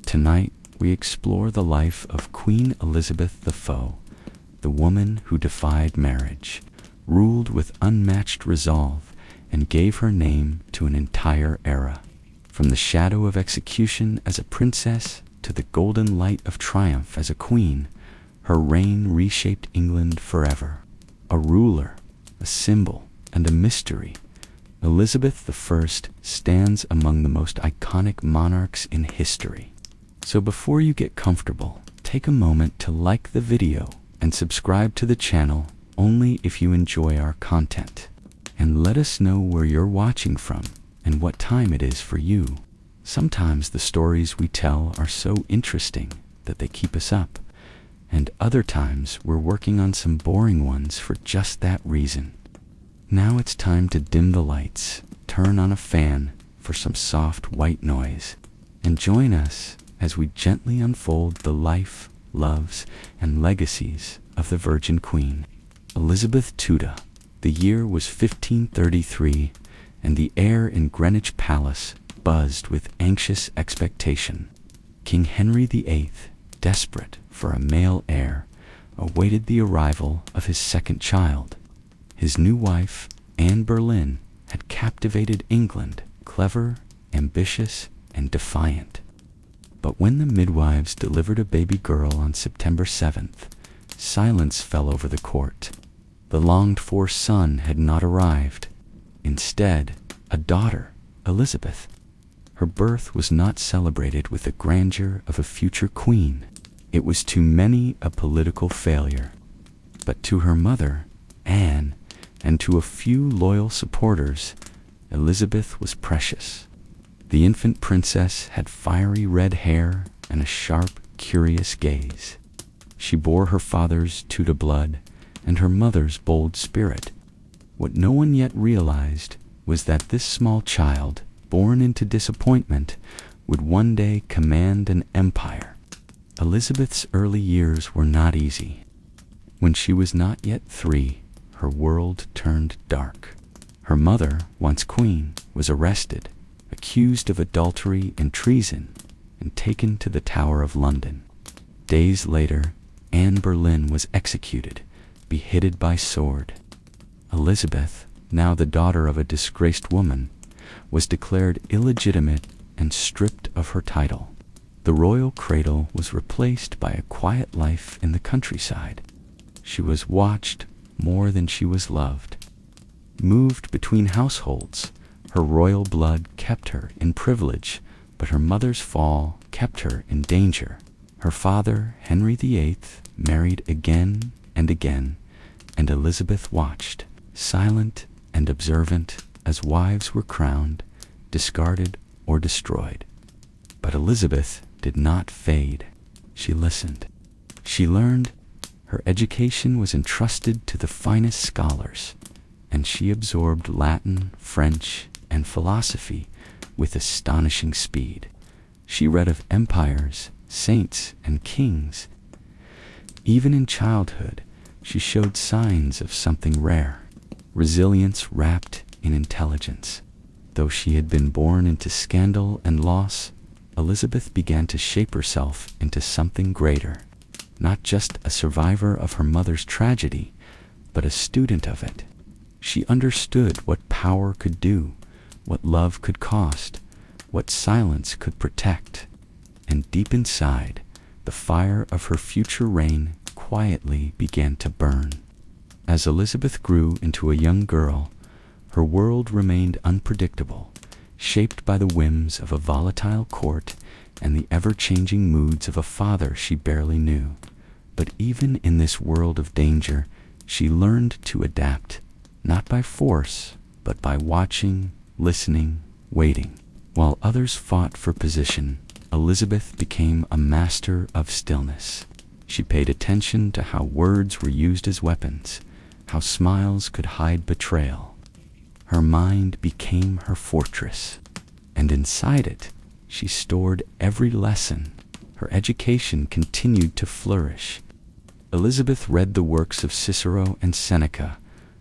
Tonight, we explore the life of Queen Elizabeth the woman who defied marriage, ruled with unmatched resolve, and gave her name to an entire era. From the shadow of execution as a princess to the golden light of triumph as a queen, her reign reshaped England forever. A ruler, a symbol, and a mystery, Elizabeth I stands among the most iconic monarchs in history. So before you get comfortable, take a moment to like the video and subscribe to the channel only if you enjoy our content. And let us know where you're watching from and what time it is for you. Sometimes the stories we tell are so interesting that they keep us up, and other times we're working on some boring ones for just that reason. Now it's time to dim the lights, turn on a fan for some soft white noise, and join us as we gently unfold the life, loves, and legacies of the Virgin Queen, Elizabeth II. The year was 1533, and the air in Greenwich Palace buzzed with anxious expectation. King Henry VIII, desperate for a male heir, awaited the arrival of his second child. His new wife, Anne Boleyn, had captivated England, clever, ambitious, and defiant. But when the midwives delivered a baby girl on September 7th, silence fell over the court. The longed-for son had not arrived. Instead, a daughter, Elizabeth. Her birth was not celebrated with the grandeur of a future queen. It was to many a political failure. But to her mother, Anne, and to a few loyal supporters, Elizabeth was precious. The infant princess had fiery red hair and a sharp, curious gaze. She bore her father's Tudor blood and her mother's bold spirit. What no one yet realized was that this small child, born into disappointment, would one day command an empire. Elizabeth's early years were not easy. When she was not yet 3, her world turned dark. Her mother, once queen, was arrested, accused of adultery and treason, and taken to the Tower of London. Days later, Anne Boleyn was executed, beheaded by sword. Elizabeth, now the daughter of a disgraced woman, was declared illegitimate and stripped of her title. The royal cradle was replaced by a quiet life in the countryside. She was watched more than she was loved. Moved between households, her royal blood kept her in privilege, but her mother's fall kept her in danger. Her father, Henry VIII, married again and again, and Elizabeth watched, silent and observant, as wives were crowned, discarded, or destroyed. But Elizabeth did not fade. She listened. She learned. Her education was entrusted to the finest scholars, and she absorbed Latin, French, and philosophy with astonishing speed. She read of empires, saints, and kings. Even in childhood, she showed signs of something rare, resilience wrapped in intelligence. Though she had been born into scandal and loss, Elizabeth began to shape herself into something greater. Not just a survivor of her mother's tragedy, but a student of it. She understood what power could do, what love could cost, what silence could protect. And deep inside, the fire of her future reign quietly began to burn. As Elizabeth grew into a young girl, her world remained unpredictable, shaped by the whims of a volatile court and the ever-changing moods of a father she barely knew. But even in this world of danger, she learned to adapt, not by force, but by watching, listening, waiting. While others fought for position, Elizabeth became a master of stillness. She paid attention to how words were used as weapons, how smiles could hide betrayal. Her mind became her fortress, and inside it, she stored every lesson. Her education continued to flourish. Elizabeth read the works of Cicero and Seneca,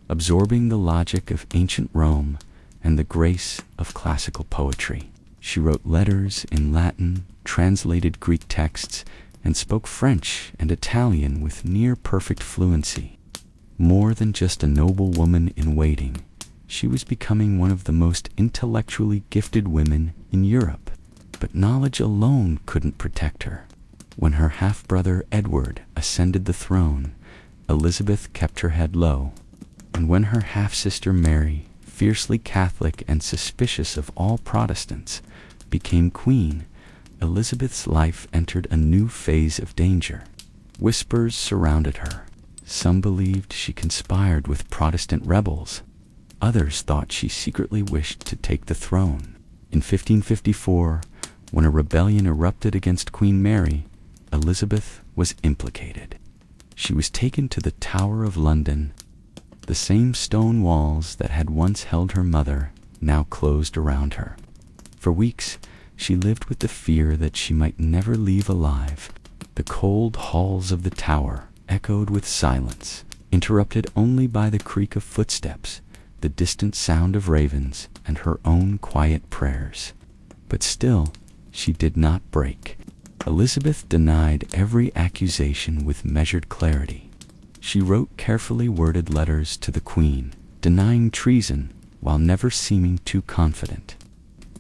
absorbing the logic of ancient Rome and the grace of classical poetry. She wrote letters in Latin, translated Greek texts, and spoke French and Italian with near-perfect fluency. More than just a noble woman in waiting, she was becoming one of the most intellectually gifted women in Europe. But knowledge alone couldn't protect her. When her half-brother Edward ascended the throne, Elizabeth kept her head low. And when her half-sister Mary, fiercely Catholic and suspicious of all Protestants, became queen, Elizabeth's life entered a new phase of danger. Whispers surrounded her. Some believed she conspired with Protestant rebels. Others thought she secretly wished to take the throne. In 1554, when a rebellion erupted against Queen Mary, Elizabeth was implicated. She was taken to the Tower of London. The same stone walls that had once held her mother now closed around her. For weeks, she lived with the fear that she might never leave alive. The cold halls of the tower echoed with silence, interrupted only by the creak of footsteps, the distant sound of ravens, and her own quiet prayers. But still, she did not break. Elizabeth denied every accusation with measured clarity. She wrote carefully worded letters to the Queen, denying treason while never seeming too confident.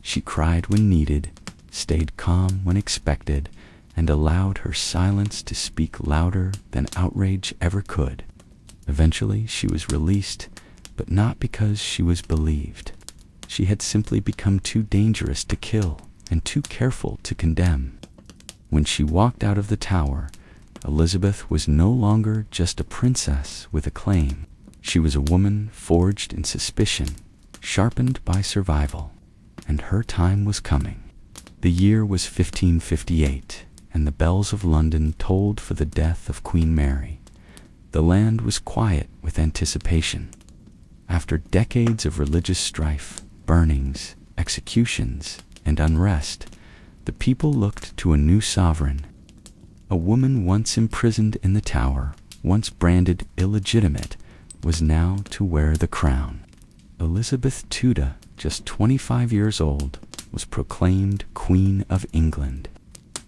She cried when needed, stayed calm when expected, and allowed her silence to speak louder than outrage ever could. Eventually, she was released, but not because she was believed. She had simply become too dangerous to kill and too careful to condemn. When she walked out of the tower, Elizabeth was no longer just a princess with a claim. She was a woman forged in suspicion, sharpened by survival, and her time was coming. The year was 1558, and the bells of London tolled for the death of Queen Mary. The land was quiet with anticipation. After decades of religious strife, burnings, executions, and unrest, the people looked to a new sovereign. A woman once imprisoned in the tower, once branded illegitimate, was now to wear the crown. Elizabeth Tudor, just 25 years old, was proclaimed Queen of England.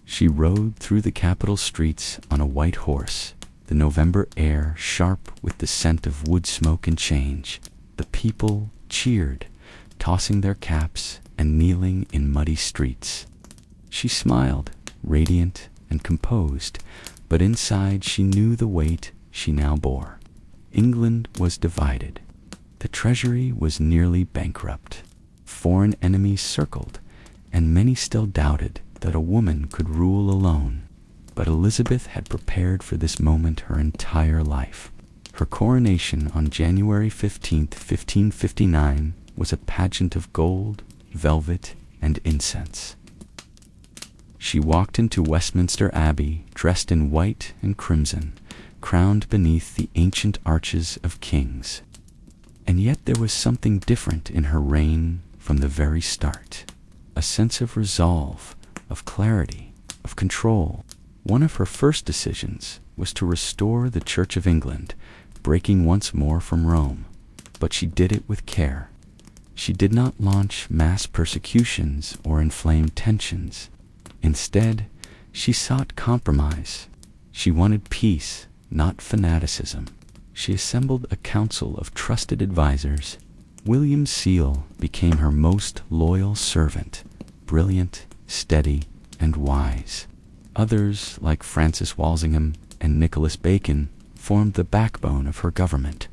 She rode through the capital streets on a white horse, the November air sharp with the scent of wood smoke and change. The people cheered, tossing their caps and kneeling in muddy streets. She smiled, radiant and composed, but inside she knew the weight she now bore. England was divided. The treasury was nearly bankrupt. Foreign enemies circled, and many still doubted that a woman could rule alone. But Elizabeth had prepared for this moment her entire life. Her coronation on January 15, 1559, was a pageant of gold, velvet, and incense. She walked into Westminster Abbey dressed in white and crimson, crowned beneath the ancient arches of kings. And yet there was something different in her reign from the very start. A sense of resolve, of clarity, of control. One of her first decisions was to restore the Church of England, breaking once more from Rome. But she did it with care. She did not launch mass persecutions or inflame tensions. Instead, she sought compromise. She wanted peace, not fanaticism. She assembled a council of trusted advisors. William Seal became her most loyal servant, brilliant, steady, and wise. Others, like Francis Walsingham and Nicholas Bacon, formed the backbone of her government.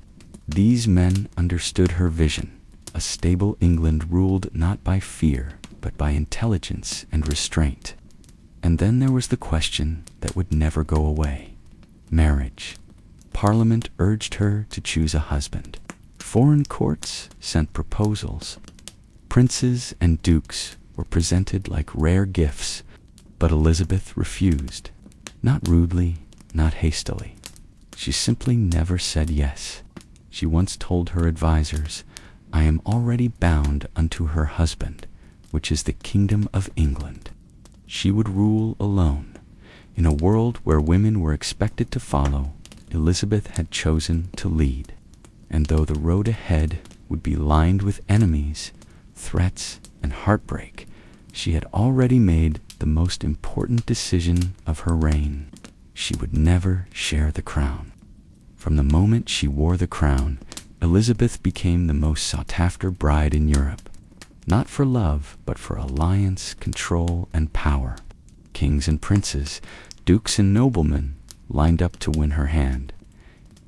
These men understood her vision, a stable England ruled not by fear, but by intelligence and restraint. And then there was the question that would never go away: marriage. Parliament urged her to choose a husband. Foreign courts sent proposals. Princes and dukes were presented like rare gifts, but Elizabeth refused. Not rudely, not hastily. She simply never said yes. She once told her advisors, "I am already bound unto her husband, which is the kingdom of England." She would rule alone. In a world where women were expected to follow, Elizabeth had chosen to lead. And though the road ahead would be lined with enemies, threats, and heartbreak, She had already made the most important decision of her reign. She would never share the crown. From the moment she wore the crown, Elizabeth became the most sought-after bride in Europe, not for love, but for alliance, control, and power. Kings and princes, dukes and noblemen lined up to win her hand.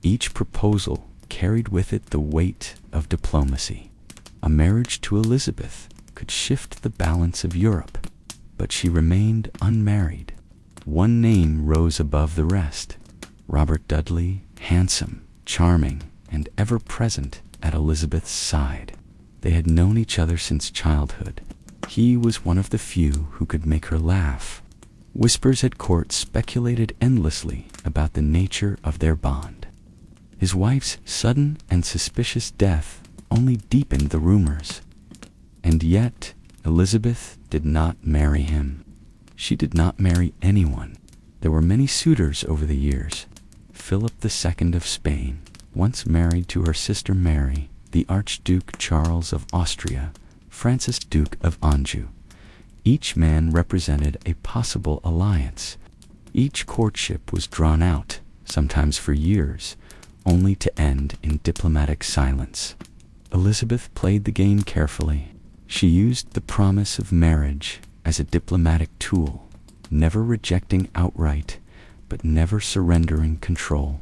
Each proposal carried with it the weight of diplomacy. A marriage to Elizabeth could shift the balance of Europe, but she remained unmarried. One name rose above the rest: Robert Dudley, handsome, charming, and ever-present at Elizabeth's side. They had known each other since childhood. He was one of the few who could make her laugh. Whispers at court speculated endlessly about the nature of their bond. His wife's sudden and suspicious death only deepened the rumors. And yet, Elizabeth did not marry him. She did not marry anyone. There were many suitors over the years. Philip II of Spain, once married to her sister Mary, the Archduke Charles of Austria, Francis Duke of Anjou. Each man represented a possible alliance. Each courtship was drawn out, sometimes for years, only to end in diplomatic silence. Elizabeth played the game carefully. She used the promise of marriage as a diplomatic tool, never rejecting outright, but never surrendering control.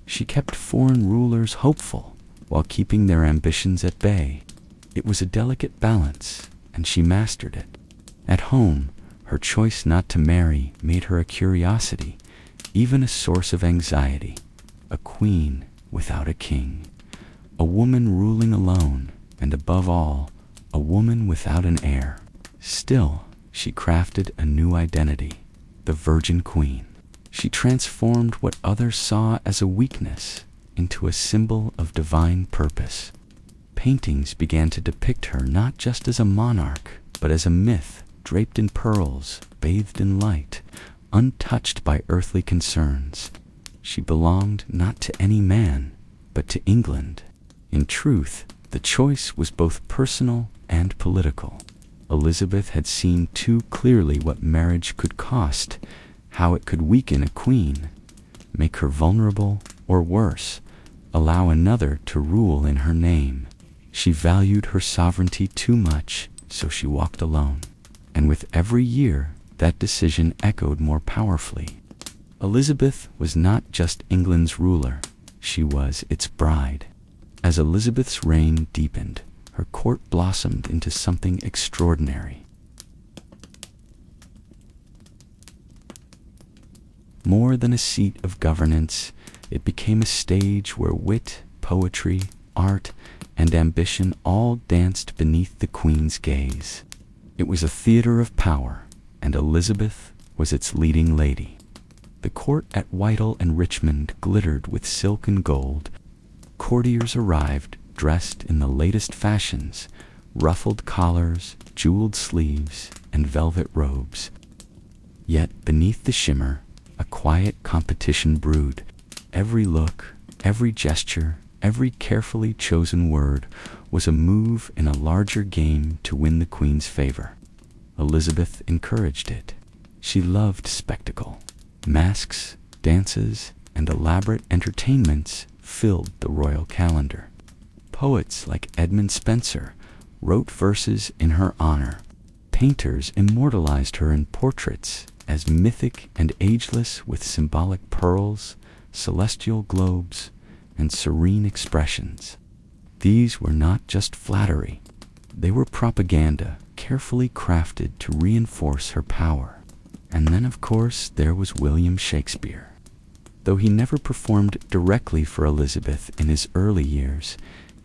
She kept foreign rulers hopeful while keeping their ambitions at bay. It was a delicate balance, and she mastered it. At home, her choice not to marry made her a curiosity, even a source of anxiety. A queen without a king. A woman ruling alone, and above all, a woman without an heir. Still, she crafted a new identity, the Virgin Queen. She transformed what others saw as a weakness into a symbol of divine purpose. Paintings began to depict her not just as a monarch, but as a myth draped in pearls, bathed in light, untouched by earthly concerns. She belonged not to any man, but to England. In truth, the choice was both personal and political. Elizabeth had seen too clearly what marriage could cost, how it could weaken a queen, make her vulnerable, or worse, allow another to rule in her name. She valued her sovereignty too much, so she walked alone. And with every year, that decision echoed more powerfully. Elizabeth was not just England's ruler, she was its bride. As Elizabeth's reign deepened, her court blossomed into something extraordinary. More than a seat of governance, it became a stage where wit, poetry, art, and ambition all danced beneath the Queen's gaze. It was a theater of power, and Elizabeth was its leading lady. The court at Whitehall and Richmond glittered with silk and gold. Courtiers arrived dressed in the latest fashions, ruffled collars, jeweled sleeves, and velvet robes. Yet beneath the shimmer, a quiet competition brewed. Every look, every gesture, every carefully chosen word was a move in a larger game to win the Queen's favor. Elizabeth encouraged it. She loved spectacle. Masks, dances, and elaborate entertainments filled the royal calendar. Poets like Edmund Spenser wrote verses in her honor. Painters immortalized her in portraits as mythic and ageless, with symbolic pearls, celestial globes, and serene expressions. These were not just flattery. They were propaganda, carefully crafted to reinforce her power. And then, of course, there was William Shakespeare. Though he never performed directly for Elizabeth in his early years,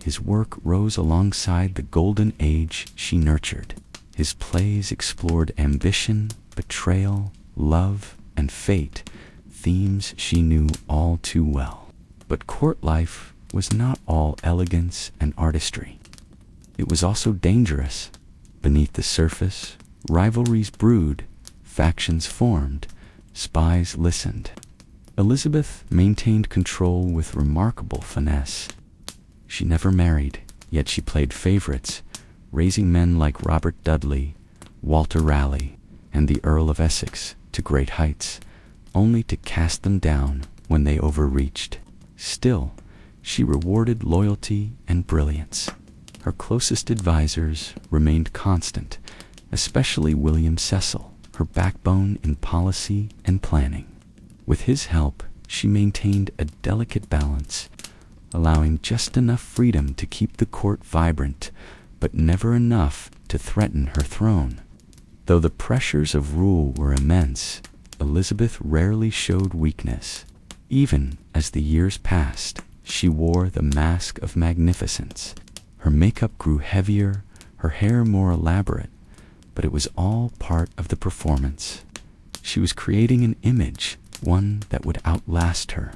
his work rose alongside the golden age she nurtured. His plays explored ambition, betrayal, love, and fate, themes she knew all too well. But court life was not all elegance and artistry. It was also dangerous. Beneath the surface, rivalries brewed, factions formed, spies listened. Elizabeth maintained control with remarkable finesse. She never married, yet she played favorites, raising men like Robert Dudley, Walter Raleigh, and the Earl of Essex to great heights, only to cast them down when they overreached. Still, she rewarded loyalty and brilliance. Her closest advisors remained constant, especially William Cecil, her backbone in policy and planning. With his help, she maintained a delicate balance, allowing just enough freedom to keep the court vibrant, but never enough to threaten her throne. Though the pressures of rule were immense, Elizabeth rarely showed weakness. Even as the years passed, she wore the mask of magnificence. Her makeup grew heavier, her hair more elaborate, but it was all part of the performance. She was creating an image, one that would outlast her.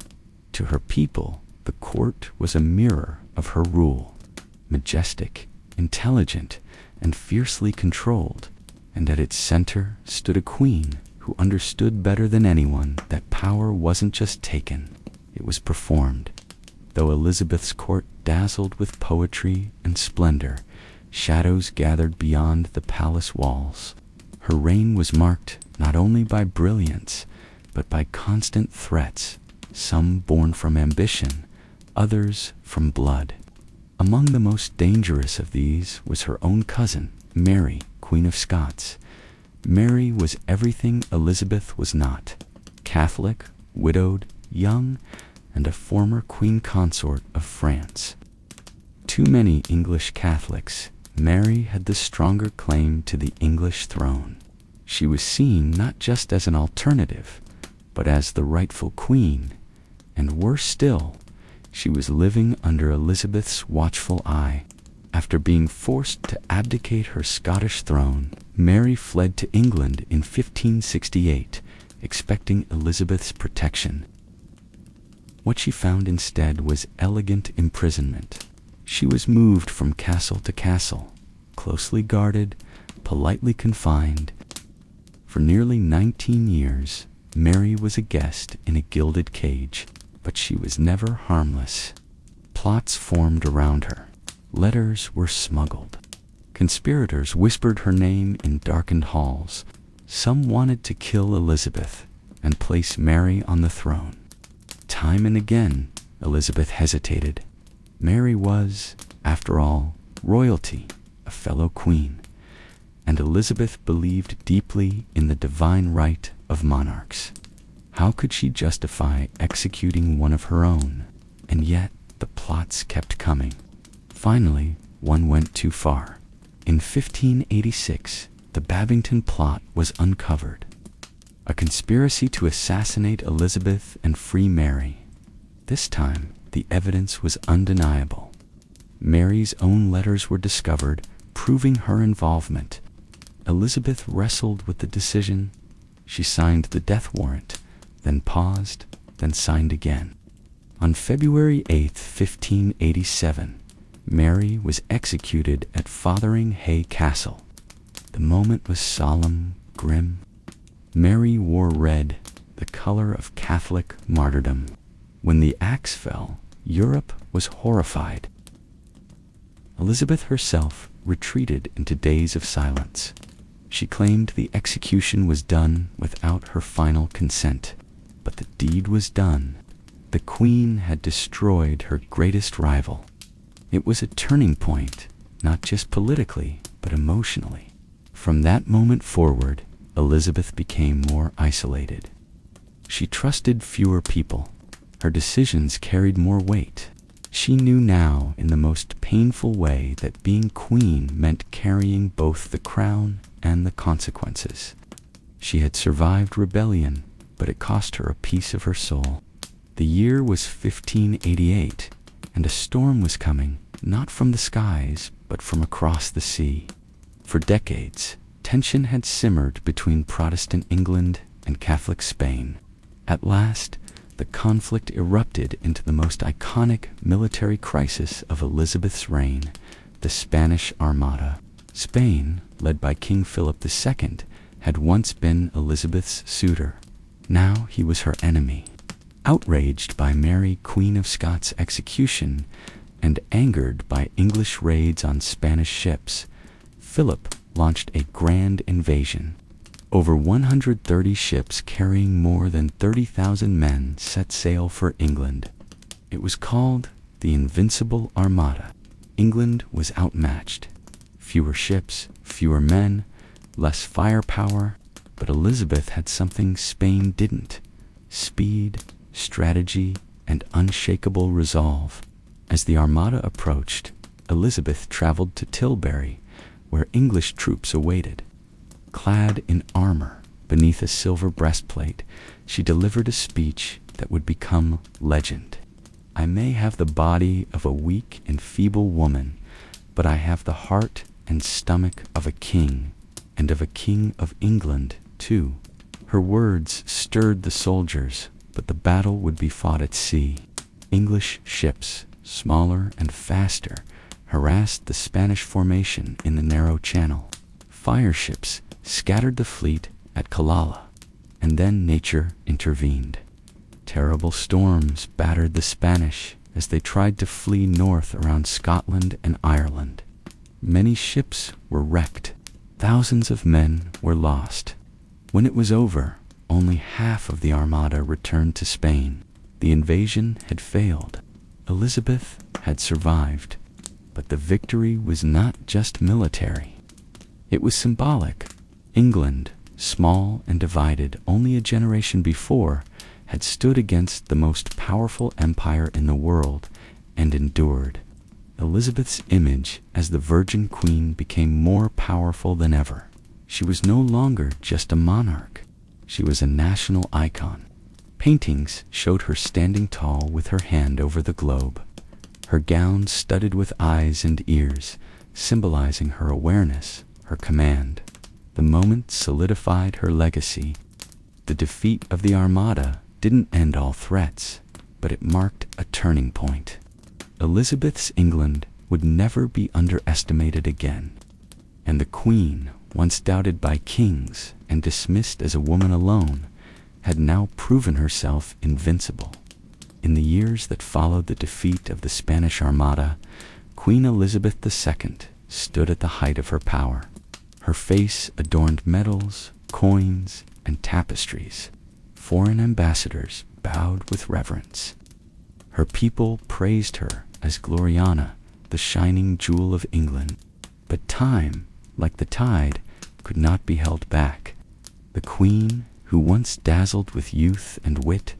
To her people, the court was a mirror of her rule, majestic, intelligent, and fiercely controlled, and at its center stood a queen who understood better than anyone that power wasn't just taken, it was performed. Though Elizabeth's court dazzled with poetry and splendor, shadows gathered beyond the palace walls. Her reign was marked not only by brilliance, but by constant threats, some born from ambition, others from blood. Among the most dangerous of these was her own cousin, Mary, Queen of Scots. Mary was everything Elizabeth was not: Catholic, widowed, young, and a former queen consort of France. Too many English Catholics, Mary had the stronger claim to the English throne. She was seen not just as an alternative, but as the rightful queen, and worse still, she was living under Elizabeth's watchful eye. After being forced to abdicate her Scottish throne, Mary fled to England in 1568, expecting Elizabeth's protection. What she found instead was elegant imprisonment. She was moved from castle to castle, closely guarded, politely confined. For nearly 19 years, Mary was a guest in a gilded cage, but she was never harmless. Plots formed around her. Letters were smuggled. Conspirators whispered her name in darkened halls. Some wanted to kill Elizabeth and place Mary on the throne. Time and again, Elizabeth hesitated. Mary was, after all, royalty, a fellow queen, and Elizabeth believed deeply in the divine right of monarchs. How could she justify executing one of her own? And yet, the plots kept coming. Finally, one went too far. In 1586, the Babington plot was uncovered. A conspiracy to assassinate Elizabeth and free Mary. This time, the evidence was undeniable. Mary's own letters were discovered, proving her involvement. Elizabeth wrestled with the decision. She signed the death warrant, then paused, then signed again. On February 8, 1587, Mary was executed at Fotheringhay Castle. The moment was solemn, grim. Mary wore red, the color of Catholic martyrdom. When the axe fell, Europe was horrified. Elizabeth herself retreated into days of silence. She claimed the execution was done without her final consent. But the deed was done. The Queen had destroyed her greatest rival. It was a turning point, not just politically, but emotionally. From that moment forward, Elizabeth became more isolated. She trusted fewer people. Her decisions carried more weight. She knew now in the most painful way that being queen meant carrying both the crown and the consequences. She had survived rebellion, but it cost her a piece of her soul. The year was 1588, and a storm was coming, not from the skies, but from across the sea. For decades, tension had simmered between Protestant England and Catholic Spain. At last, the conflict erupted into the most iconic military crisis of Elizabeth's reign, the Spanish Armada. Spain, led by King Philip II, had once been Elizabeth's suitor. Now he was her enemy. Outraged by Mary, Queen of Scots' execution, and angered by English raids on Spanish ships, Philip launched a grand invasion. Over 130 ships carrying more than 30,000 men set sail for England. It was called the Invincible Armada. England was outmatched. Fewer ships, fewer men, less firepower, but Elizabeth had something Spain didn't: speed, strategy, and unshakable resolve. As the Armada approached, Elizabeth traveled to Tilbury, where English troops awaited. Clad in armor, beneath a silver breastplate, she delivered a speech that would become legend. "I may have the body of a weak and feeble woman, but I have the heart and stomach of a king, and of a king of England, too." Her words stirred the soldiers, but the battle would be fought at sea. English ships, smaller and faster, harassed the Spanish formation in the narrow channel. Fireships scattered the fleet at Killala, and then nature intervened. Terrible storms battered the Spanish as they tried to flee north around Scotland and Ireland. Many ships were wrecked. Thousands of men were lost. When it was over, only half of the Armada returned to Spain. The invasion had failed. Elizabeth had survived, but the victory was not just military. It was symbolic. England, small and divided only a generation before, had stood against the most powerful empire in the world and endured. Elizabeth's image as the Virgin Queen became more powerful than ever. She was no longer just a monarch. She was a national icon. Paintings showed her standing tall with her hand over the globe, her gown studded with eyes and ears, symbolizing her awareness, her command. The moment solidified her legacy. The defeat of the Armada didn't end all threats, but it marked a turning point. Elizabeth's England would never be underestimated again, and the Queen, once doubted by kings and dismissed as a woman alone, had now proven herself invincible. In the years that followed the defeat of the Spanish Armada, Queen Elizabeth II stood at the height of her power. Her face adorned medals, coins, and tapestries. Foreign ambassadors bowed with reverence. Her people praised her as Gloriana, the shining jewel of England. But time, like the tide, could not be held back. The Queen, who once dazzled with youth and wit,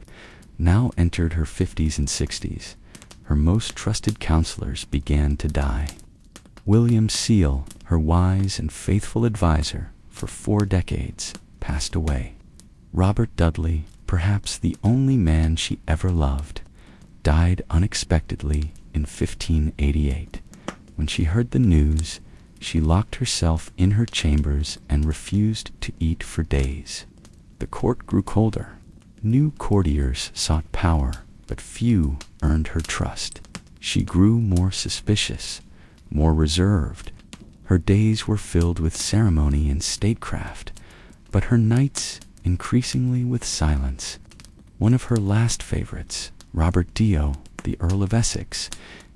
now entered her 50s and 60s. Her most trusted counselors began to die. William Seal, her wise and faithful advisor for 4 decades, passed away. Robert Dudley, perhaps the only man she ever loved, died unexpectedly in 1588. When she heard the news, she locked herself in her chambers and refused to eat for days. The court grew colder. New courtiers sought power, but few earned her trust. She grew more suspicious, more reserved. Her days were filled with ceremony and statecraft, but her nights increasingly with silence. One of her last favorites, Robert Dio, the Earl of Essex,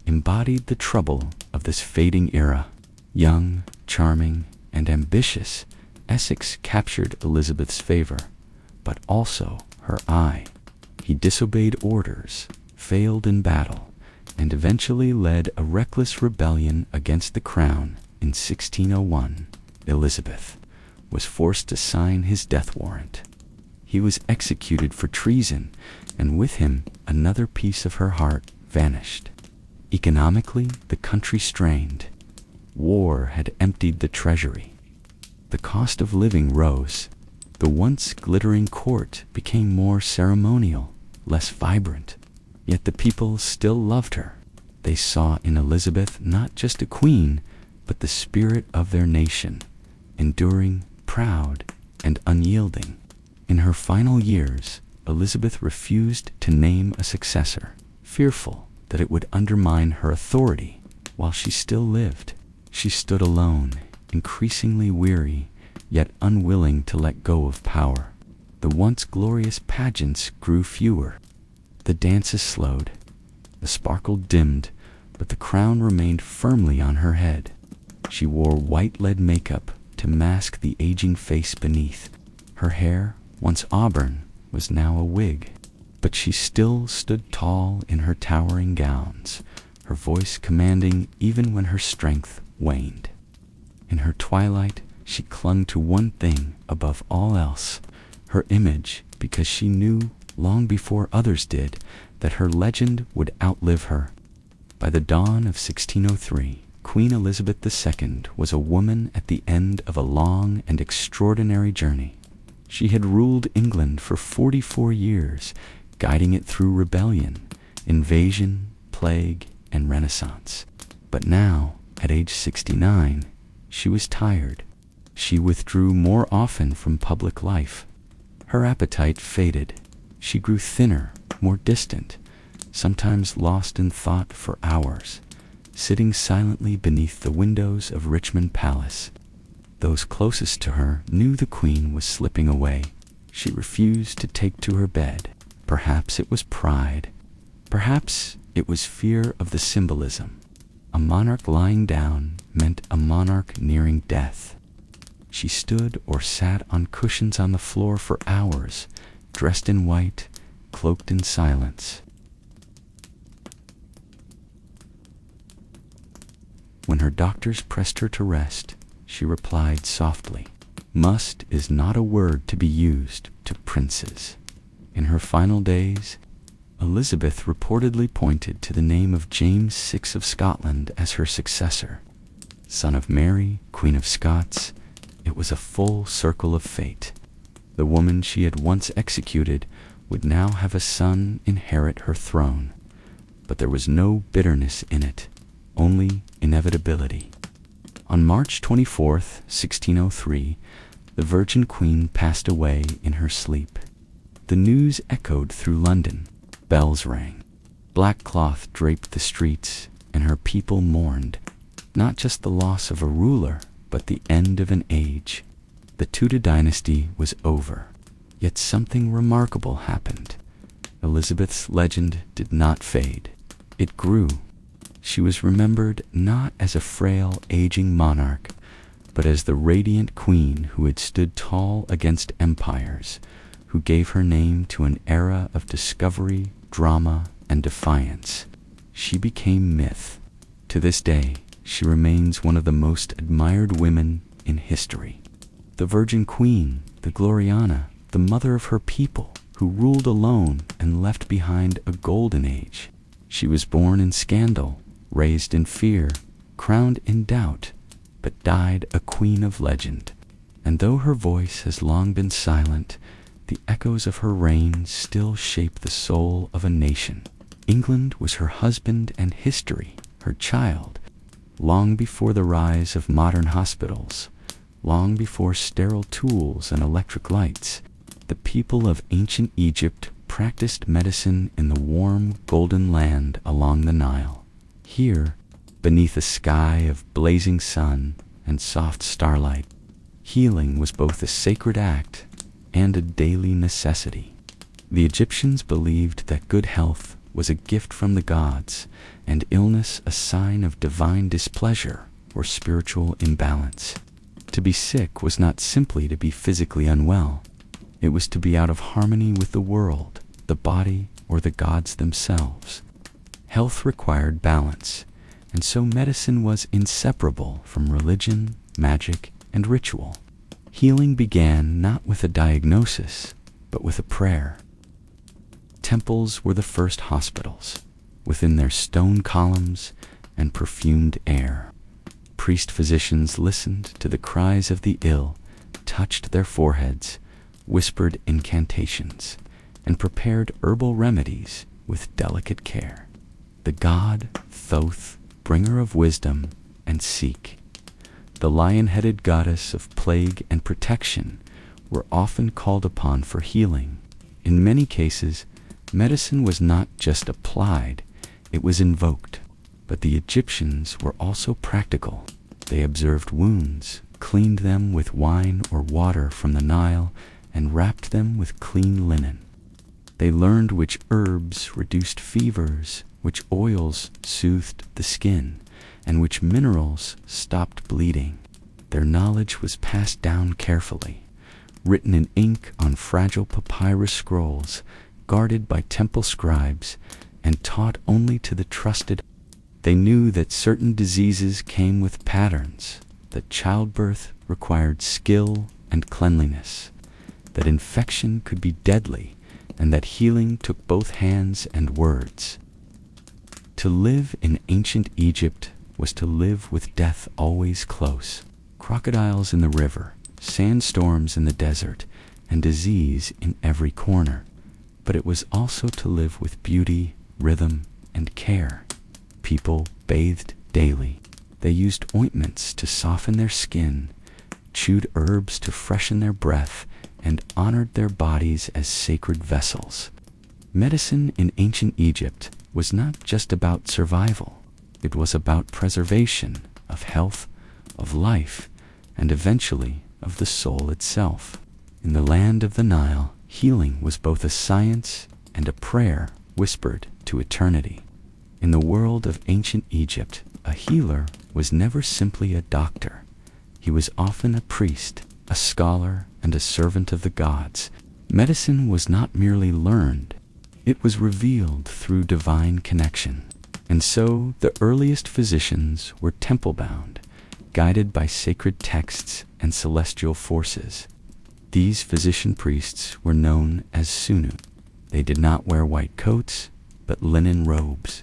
embodied the trouble of this fading era. Young, charming, and ambitious, Essex captured Elizabeth's favor, but also her eye. He disobeyed orders, failed in battle, and eventually led a reckless rebellion against the crown in 1601. Elizabeth was forced to sign his death warrant. He was executed for treason, and with him another piece of her heart vanished. Economically, the country strained. War had emptied the treasury. The cost of living rose. The once glittering court became more ceremonial, less vibrant. Yet the people still loved her. They saw in Elizabeth not just a queen, but the spirit of their nation, enduring, proud, and unyielding. In her final years, Elizabeth refused to name a successor, fearful that it would undermine her authority while she still lived. She stood alone, increasingly weary, yet unwilling to let go of power. The once glorious pageants grew fewer. The dances slowed. The sparkle dimmed, but the crown remained firmly on her head. She wore white lead makeup to mask the aging face beneath. Her hair, once auburn, was now a wig, but she still stood tall in her towering gowns, her voice commanding even when her strength waned. In her twilight, she clung to one thing above all else, her image, because she knew, long before others did, that her legend would outlive her. By the dawn of 1603, Queen Elizabeth II was a woman at the end of a long and extraordinary journey. She had ruled England for 44 years, guiding it through rebellion, invasion, plague, and Renaissance. But now, at age 69, she was tired. She withdrew more often from public life. Her appetite faded. She grew thinner, more distant, sometimes lost in thought for hours, sitting silently beneath the windows of Richmond Palace. Those closest to her knew the Queen was slipping away. She refused to take to her bed. Perhaps it was pride. Perhaps it was fear of the symbolism. A monarch lying down meant a monarch nearing death. She stood or sat on cushions on the floor for hours, dressed in white, cloaked in silence. When her doctors pressed her to rest, she replied softly, "Must is not a word to be used to princes." In her final days, Elizabeth reportedly pointed to the name of James VI of Scotland as her successor. Son of Mary, Queen of Scots, it was a full circle of fate. The woman she had once executed would now have a son inherit her throne. But there was no bitterness in it, only inevitability. On March 24th, 1603, the Virgin Queen passed away in her sleep. The news echoed through London. Bells rang. Black cloth draped the streets, and her people mourned, not just the loss of a ruler, but the end of an age. The Tudor dynasty was over. Yet something remarkable happened. Elizabeth's legend did not fade. It grew. She was remembered not as a frail, aging monarch, but as the radiant queen who had stood tall against empires, who gave her name to an era of discovery, drama, and defiance. She became myth. To this day, she remains one of the most admired women in history. The Virgin Queen, the Gloriana, the mother of her people, who ruled alone and left behind a golden age. She was born in scandal, raised in fear, crowned in doubt, but died a queen of legend. And though her voice has long been silent, the echoes of her reign still shape the soul of a nation. England was her husband and history, her child, long before the rise of modern hospitals, long before sterile tools and electric lights. The people of ancient Egypt practiced medicine in the warm, golden land along the Nile. Here, beneath a sky of blazing sun and soft starlight, healing was both a sacred act and a daily necessity. The Egyptians believed that good health was a gift from the gods, and illness a sign of divine displeasure or spiritual imbalance. To be sick was not simply to be physically unwell. It was to be out of harmony with the world, the body, or the gods themselves. Health required balance, and so medicine was inseparable from religion, magic, and ritual. Healing began not with a diagnosis, but with a prayer. Temples were the first hospitals, within their stone columns and perfumed air. Priest-physicians listened to the cries of the ill, touched their foreheads, whispered incantations, and prepared herbal remedies with delicate care. The god Thoth, bringer of wisdom, and Seek, the lion-headed goddess of plague and protection, were often called upon for healing. In many cases, medicine was not just applied, it was invoked. But the Egyptians were also practical. They observed wounds, cleaned them with wine or water from the Nile, and wrapped them with clean linen. They learned which herbs reduced fevers, which oils soothed the skin, and which minerals stopped bleeding. Their knowledge was passed down carefully, written in ink on fragile papyrus scrolls, guarded by temple scribes, and taught only to the trusted. They knew that certain diseases came with patterns, that childbirth required skill and cleanliness, that infection could be deadly, and that healing took both hands and words. To live in ancient Egypt was to live with death always close. Crocodiles in the river, sandstorms in the desert, and disease in every corner. But it was also to live with beauty, rhythm, and care. People bathed daily. They used ointments to soften their skin, chewed herbs to freshen their breath, and honored their bodies as sacred vessels. Medicine in ancient Egypt was not just about survival. It was about preservation of health, of life, and eventually of the soul itself. In the land of the Nile, healing was both a science and a prayer whispered to eternity. In the world of ancient Egypt, a healer was never simply a doctor. He was often a priest, a scholar, and a servant of the gods. Medicine was not merely learned, it was revealed through divine connection. And so the earliest physicians were temple-bound, guided by sacred texts and celestial forces. These physician priests were known as sunnu. They did not wear white coats, but linen robes.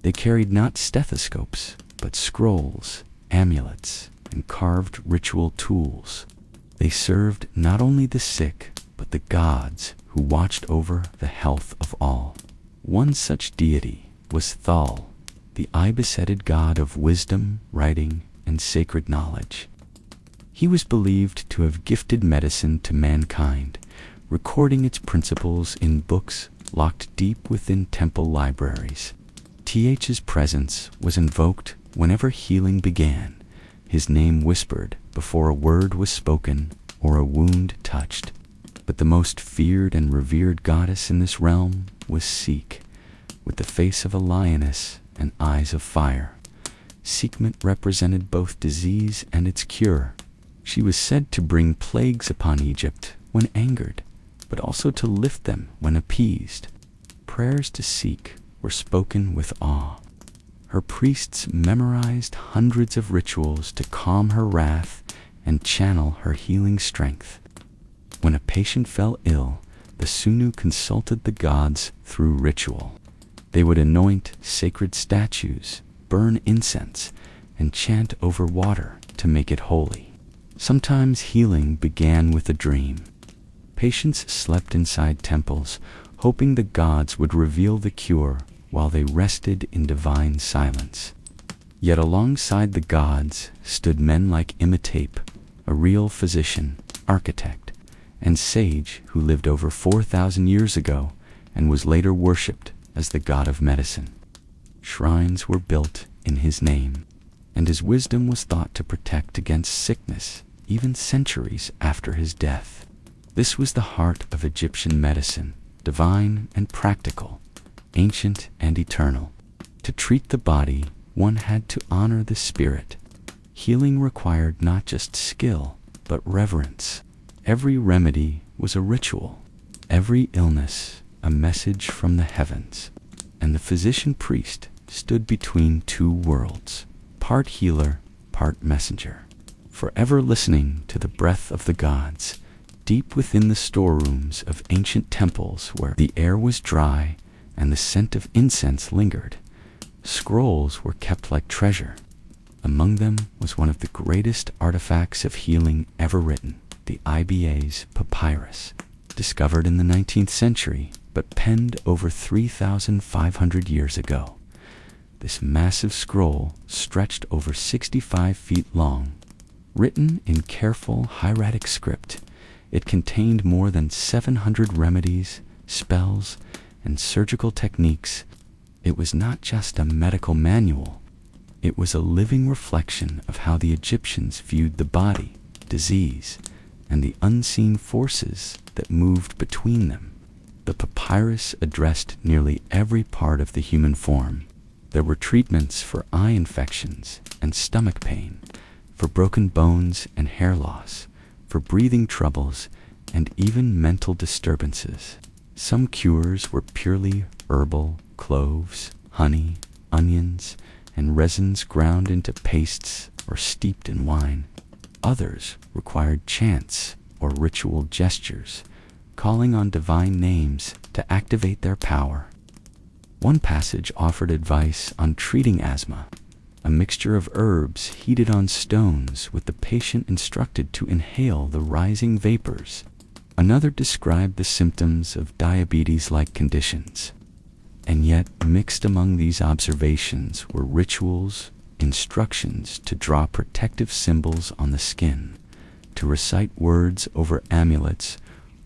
They carried not stethoscopes, but scrolls, amulets, and carved ritual tools. They served not only the sick, but the gods who watched over the health of all. One such deity was Thal, the ibis-headed god of wisdom, writing, and sacred knowledge. He was believed to have gifted medicine to mankind, recording its principles in books locked deep within temple libraries. Th's presence was invoked whenever healing began, his name whispered before a word was spoken or a wound touched. But the most feared and revered goddess in this realm was Seek, with the face of a lioness and eyes of fire. Sekhmet represented both disease and its cure. She was said to bring plagues upon Egypt when angered, but also to lift them when appeased. Prayers to Seek were spoken with awe. Her priests memorized hundreds of rituals to calm her wrath and channel her healing strength. When a patient fell ill, the sunnu consulted the gods through ritual. They would anoint sacred statues, burn incense, and chant over water to make it holy. Sometimes healing began with a dream. Patients slept inside temples, hoping the gods would reveal the cure while they rested in divine silence. Yet alongside the gods stood men like Imhotep, a real physician, architect, and sage who lived over 4,000 years ago and was later worshipped as the god of medicine. Shrines were built in his name, and his wisdom was thought to protect against sickness even centuries after his death. This was the heart of Egyptian medicine, divine and practical, ancient and eternal. To treat the body, one had to honor the spirit. Healing required not just skill, but reverence. Every remedy was a ritual, every illness a message from the heavens, and the physician-priest stood between two worlds, part healer, part messenger, forever listening to the breath of the gods, deep within the storerooms of ancient temples where the air was dry and the scent of incense lingered. Scrolls were kept like treasure. Among them was one of the greatest artifacts of healing ever written, the Ebas Papyrus, discovered in the 19th century, but penned over 3,500 years ago. This massive scroll stretched over 65 feet long. Written in careful hieratic script, it contained more than 700 remedies, spells, and surgical techniques. It was not just a medical manual. It was a living reflection of how the Egyptians viewed the body, disease, and the unseen forces that moved between them. The papyrus addressed nearly every part of the human form. There were treatments for eye infections and stomach pain, for broken bones and hair loss, for breathing troubles, and even mental disturbances. Some cures were purely herbal: cloves, honey, onions, and resins ground into pastes or steeped in wine. Others required chants or ritual gestures, calling on divine names to activate their power. One passage offered advice on treating asthma: a mixture of herbs heated on stones with the patient instructed to inhale the rising vapors. Another described the symptoms of diabetes-like conditions. And yet, mixed among these observations were rituals, instructions to draw protective symbols on the skin, to recite words over amulets,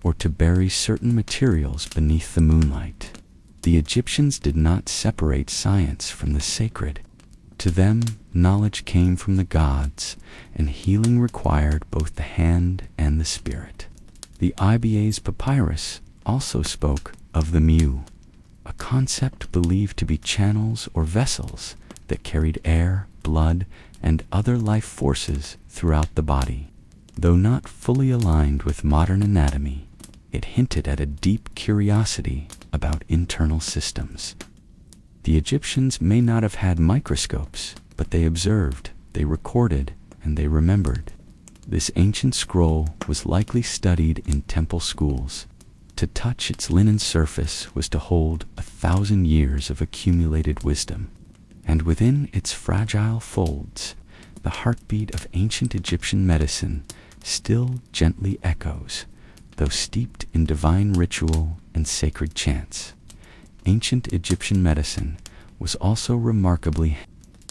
or to bury certain materials beneath the moonlight. The Egyptians did not separate science from the sacred. To them, knowledge came from the gods, and healing required both the hand and the spirit. The Ebas Papyrus also spoke of the mu, a concept believed to be channels or vessels that carried air, blood, and other life forces throughout the body. Though not fully aligned with modern anatomy, it hinted at a deep curiosity about internal systems. The Egyptians may not have had microscopes, but they observed, they recorded, and they remembered. This ancient scroll was likely studied in temple schools. To touch its linen surface was to hold 1,000 years of accumulated wisdom. And within its fragile folds, the heartbeat of ancient Egyptian medicine still gently echoes, though steeped in divine ritual and sacred chants. Ancient Egyptian medicine was also remarkably,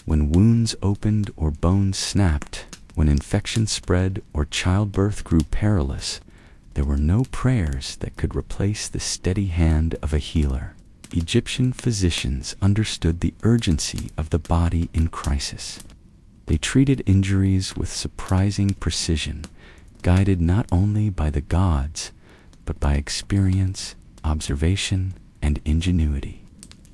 when wounds opened or bones snapped, when infection spread or childbirth grew perilous, there were no prayers that could replace the steady hand of a healer. Egyptian physicians understood the urgency of the body in crisis. They treated injuries with surprising precision, guided not only by the gods, but by experience, observation, and ingenuity.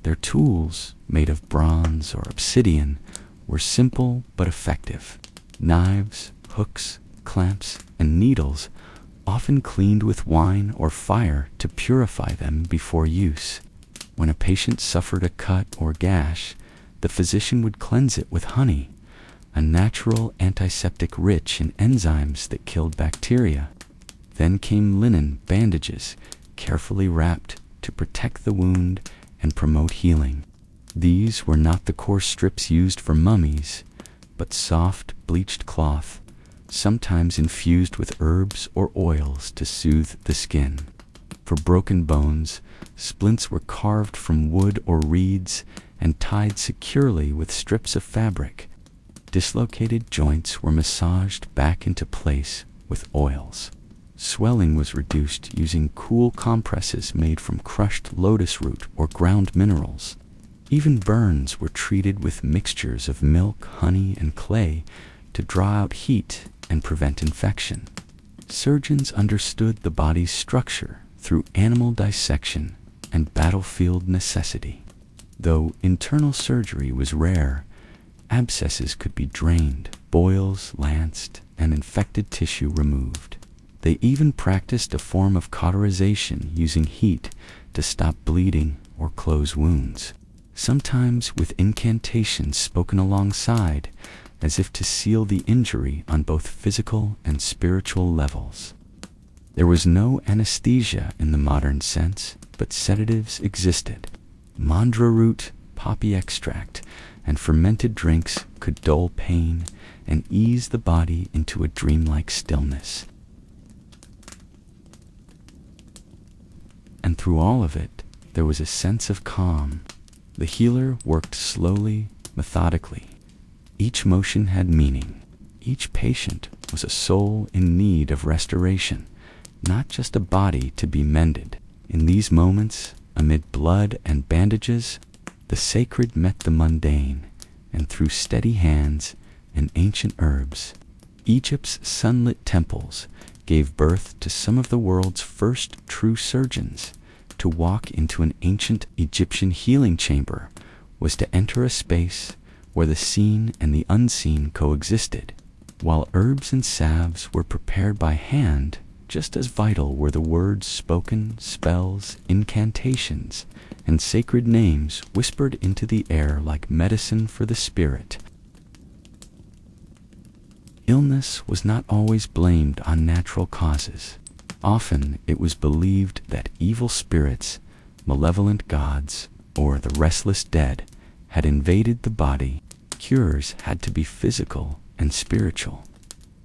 Their tools, made of bronze or obsidian, were simple but effective. Knives, hooks, clamps, and needles, often cleaned with wine or fire to purify them before use. When a patient suffered a cut or gash, the physician would cleanse it with honey, a natural antiseptic rich in enzymes that killed bacteria. Then came linen bandages, carefully wrapped to protect the wound and promote healing. These were not the coarse strips used for mummies, but soft, bleached cloth, sometimes infused with herbs or oils to soothe the skin. For broken bones, splints were carved from wood or reeds and tied securely with strips of fabric. Dislocated joints were massaged back into place with oils. Swelling was reduced using cool compresses made from crushed lotus root or ground minerals. Even burns were treated with mixtures of milk, honey, and clay to draw out heat and prevent infection. Surgeons understood the body's structure through animal dissection and battlefield necessity. Though internal surgery was rare, abscesses could be drained, boils lanced, and infected tissue removed. They even practiced a form of cauterization using heat to stop bleeding or close wounds, sometimes with incantations spoken alongside, as if to seal the injury on both physical and spiritual levels. There was no anesthesia in the modern sense, but sedatives existed. Mandra root, poppy extract, and fermented drinks could dull pain and ease the body into a dreamlike stillness. And through all of it, there was a sense of calm. The healer worked slowly, methodically. Each motion had meaning. Each patient was a soul in need of restoration, not just a body to be mended. In these moments, amid blood and bandages, the sacred met the mundane, and through steady hands and ancient herbs, Egypt's sunlit temples gave birth to some of the world's first true surgeons. To walk into an ancient Egyptian healing chamber was to enter a space where the seen and the unseen coexisted. While herbs and salves were prepared by hand, just as vital were the words spoken, spells, incantations, and sacred names whispered into the air like medicine for the spirit. Illness was not always blamed on natural causes. Often it was believed that evil spirits, malevolent gods, or the restless dead had invaded the body. Cures had to be physical and spiritual.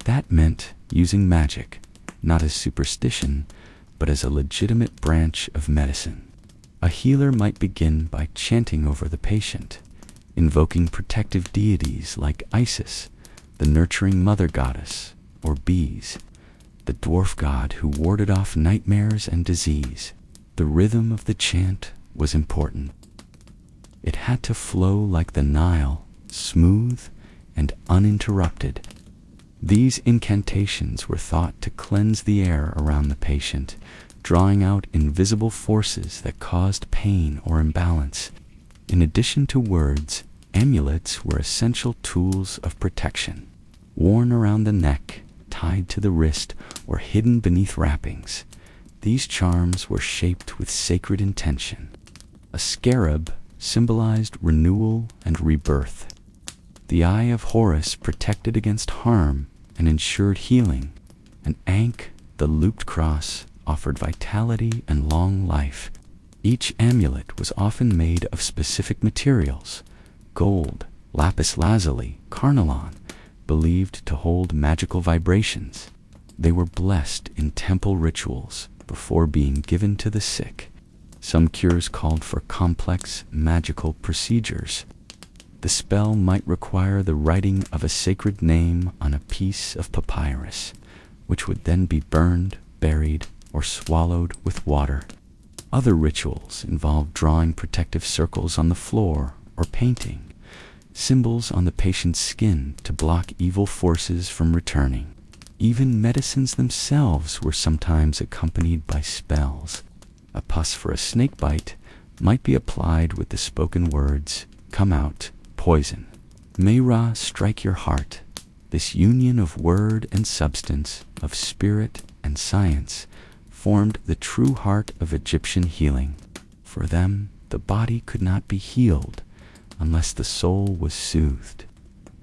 That meant using magic, not as superstition, but as a legitimate branch of medicine. A healer might begin by chanting over the patient, invoking protective deities like Isis, the nurturing mother goddess, or bees, the dwarf god who warded off nightmares and disease. The rhythm of the chant was important. It had to flow like the Nile, smooth and uninterrupted. These incantations were thought to cleanse the air around the patient, drawing out invisible forces that caused pain or imbalance. In addition to words, amulets were essential tools of protection, worn around the neck, tied to the wrist, or hidden beneath wrappings. These charms were shaped with sacred intention. A scarab symbolized renewal and rebirth. The Eye of Horus protected against harm and ensured healing. An ankh, the looped cross, offered vitality and long life. Each amulet was often made of specific materials: gold, lapis lazuli, carnelian, believed to hold magical vibrations. They were blessed in temple rituals before being given to the sick. Some cures called for complex magical procedures. The spell might require the writing of a sacred name on a piece of papyrus, which would then be burned, buried, or swallowed with water. Other rituals involved drawing protective circles on the floor or painting symbols on the patient's skin to block evil forces from returning. Even medicines themselves were sometimes accompanied by spells. A pus for a snake bite might be applied with the spoken words, "Come out, poison." May Ra strike your heart. This union of word and substance, of spirit and science, formed the true heart of Egyptian healing. For them, the body could not be healed unless the soul was soothed.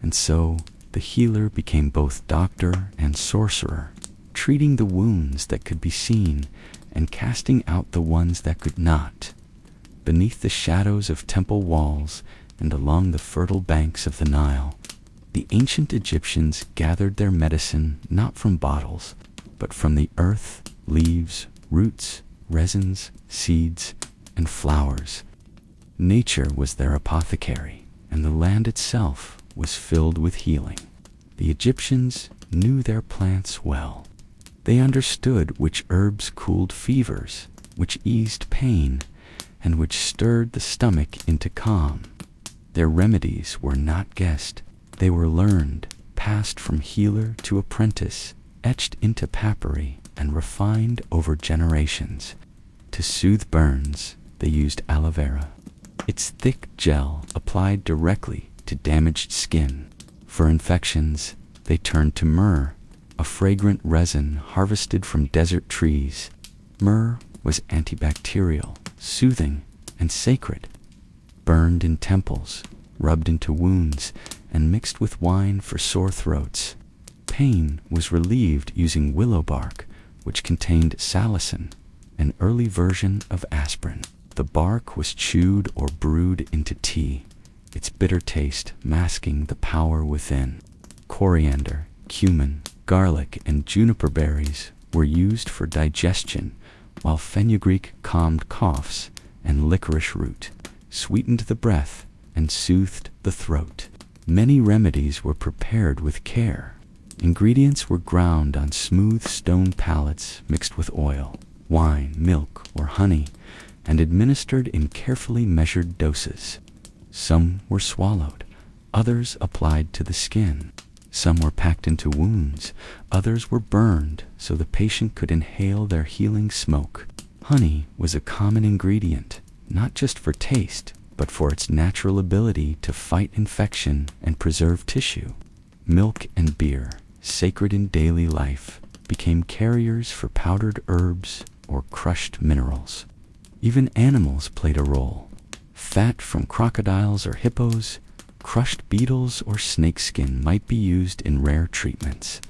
And so, the healer became both doctor and sorcerer, treating the wounds that could be seen and casting out the ones that could not. Beneath the shadows of temple walls and along the fertile banks of the Nile, the ancient Egyptians gathered their medicine not from bottles, but from the earth, leaves, roots, resins, seeds, and flowers. Nature was their apothecary, and the land itself was filled with healing. The Egyptians knew their plants well. They understood which herbs cooled fevers, which eased pain, and which stirred the stomach into calm. Their remedies were not guessed. They were learned, passed from healer to apprentice, etched into papyri, and refined over generations. To soothe burns, they used aloe vera. Its thick gel applied directly to damaged skin. For infections, they turned to myrrh, a fragrant resin harvested from desert trees. Myrrh was antibacterial, soothing, and sacred. Burned in temples, rubbed into wounds, and mixed with wine for sore throats. Pain was relieved using willow bark, which contained salicin, an early version of aspirin. The bark was chewed or brewed into tea, its bitter taste masking the power within. Coriander, cumin, garlic, and juniper berries were used for digestion, while fenugreek calmed coughs, and licorice root sweetened the breath and soothed the throat. Many remedies were prepared with care. Ingredients were ground on smooth stone pallets mixed with oil, wine, milk, or honey, and administered in carefully measured doses. Some were swallowed, others applied to the skin. Some were packed into wounds, others were burned so the patient could inhale their healing smoke. Honey was a common ingredient, not just for taste, but for its natural ability to fight infection and preserve tissue. milk and beer, sacred in daily life, became carriers for powdered herbs or crushed minerals. Even animals played a role. Fat from crocodiles or hippos, crushed beetles or snakeskin might be used in rare treatments,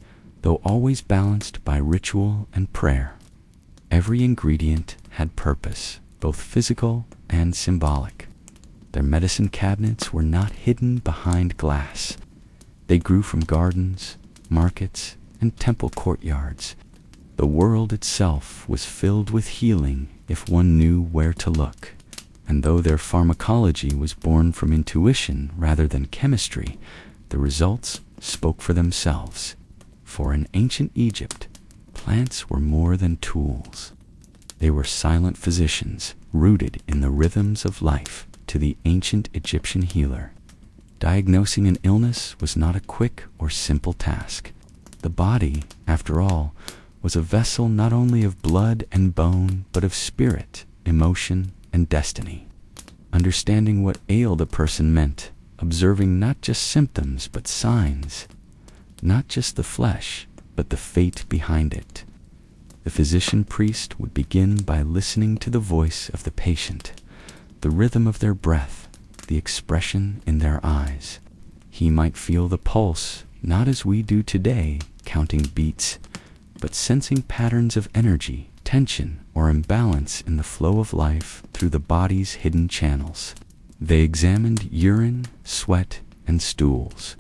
though always balanced by ritual and prayer. Every ingredient had purpose, both physical and symbolic. Their medicine cabinets were not hidden behind glass. They grew from gardens, markets, and temple courtyards. The world itself was filled with healing if one knew where to look. And though their pharmacology was born from intuition rather than chemistry, the results spoke for themselves. For in ancient Egypt, plants were more than tools. They were silent physicians, rooted in the rhythms of life. To the ancient Egyptian healer, diagnosing an illness was not a quick or simple task. The body, after all, was a vessel not only of blood and bone, but of spirit, emotion, and destiny. Understanding what ailed a person meant observing not just symptoms but signs, not just the flesh, but the fate behind it. The physician-priest would begin by listening to the voice of the patient, the rhythm of their breath, the expression in their eyes. He might feel the pulse, not as we do today, counting beats, but sensing patterns of energy, tension, or imbalance in the flow of life through the body's hidden channels. They examined urine, sweat, and stools,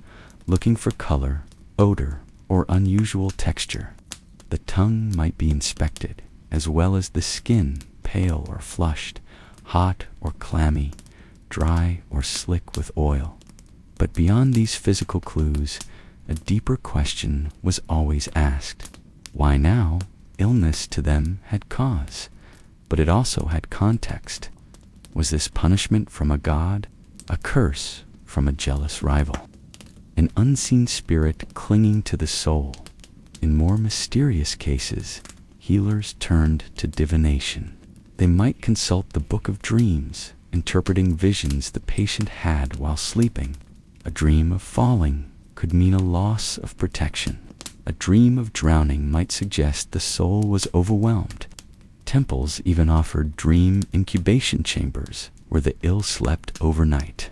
looking for color, odor, or unusual texture. The tongue might be inspected, as well as the skin, pale or flushed, hot or clammy, dry or slick with oil. But beyond these physical clues, a deeper question was always asked. Why now? Illness to them had cause, but it also had context. Was this punishment from a god? A curse from a jealous rival? An unseen spirit clinging to the soul? In more mysterious cases, healers turned to divination. They might consult the Book of Dreams, interpreting visions the patient had while sleeping. A dream of falling could mean a loss of protection. A dream of drowning might suggest the soul was overwhelmed. Temples even offered dream incubation chambers where the ill slept overnight,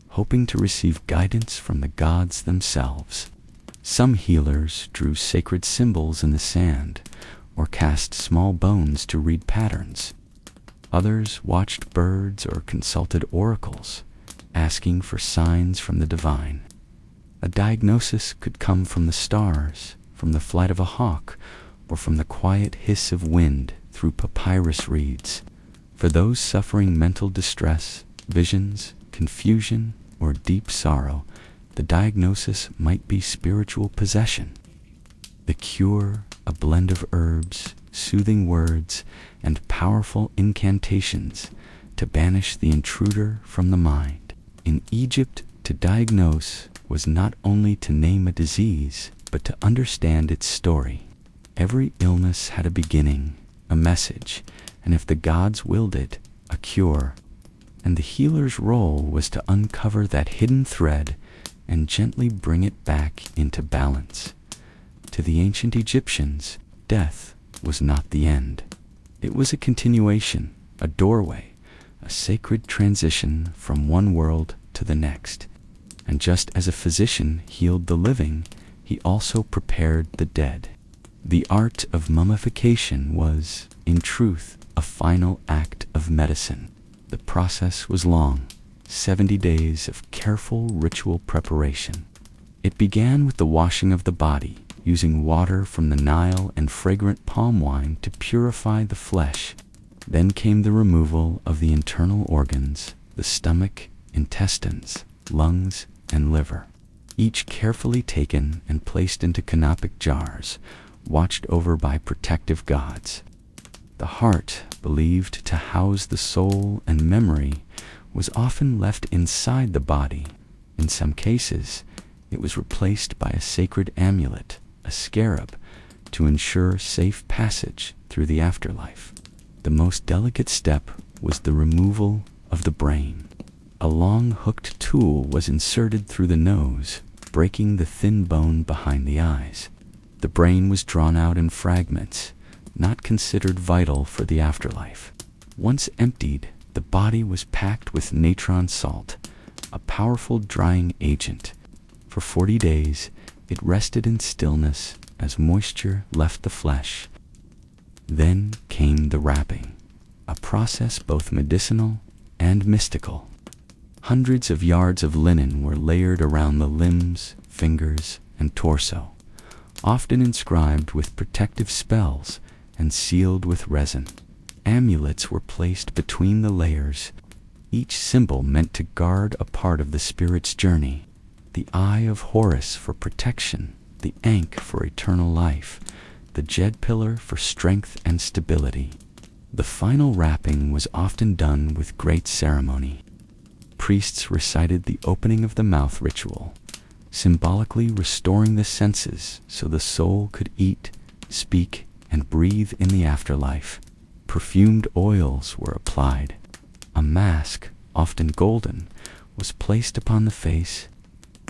hoping to receive guidance from the gods themselves. Some healers drew sacred symbols in the sand or cast small bones to read patterns. Others watched birds or consulted oracles, asking for signs from the divine. A diagnosis could come from the stars, from the flight of a hawk, or from the quiet hiss of wind through papyrus reeds. For those suffering mental distress, visions, confusion, or deep sorrow, the diagnosis might be spiritual possession. The cure, a blend of herbs, soothing words, and powerful incantations to banish the intruder from the mind. In Egypt, to diagnose was not only to name a disease, but to understand its story. Every illness had a beginning, a message, and if the gods willed it, a cure. And the healer's role was to uncover that hidden thread and gently bring it back into balance. To the ancient Egyptians, death was not the end. It was a continuation, a doorway, a sacred transition from one world to the next. And just as a physician healed the living, he also prepared the dead. The art of mummification was, in truth, a final act of medicine. The process was long, 70 days of careful ritual preparation. It began with the washing of the body, using water from the Nile and fragrant palm wine to purify the flesh. Then came the removal of the internal organs, the stomach, intestines, lungs, and liver, each carefully taken and placed into canopic jars, watched over by protective gods. The heart, believed to house the soul and memory, was often left inside the body. In some cases, it was replaced by a sacred amulet, a scarab, to ensure safe passage through the afterlife. The most delicate step was the removal of the brain. A long hooked tool was inserted through the nose, breaking the thin bone behind the eyes. The brain was drawn out in fragments, not considered vital for the afterlife. Once emptied, the body was packed with natron salt, a powerful drying agent. For 40 days, it rested in stillness as moisture left the flesh. Then came the wrapping, a process both medicinal and mystical. Hundreds of yards of linen were layered around the limbs, fingers, and torso, often inscribed with protective spells and sealed with resin. Amulets were placed between the layers, each symbol meant to guard a part of the spirit's journey. The Eye of Horus for protection, the Ankh for eternal life, the Jed pillar for strength and stability. The final wrapping was often done with great ceremony. Priests recited the opening of the mouth ritual, symbolically restoring the senses so the soul could eat, speak, and breathe in the afterlife. Perfumed oils were applied. A mask, often golden, was placed upon the face.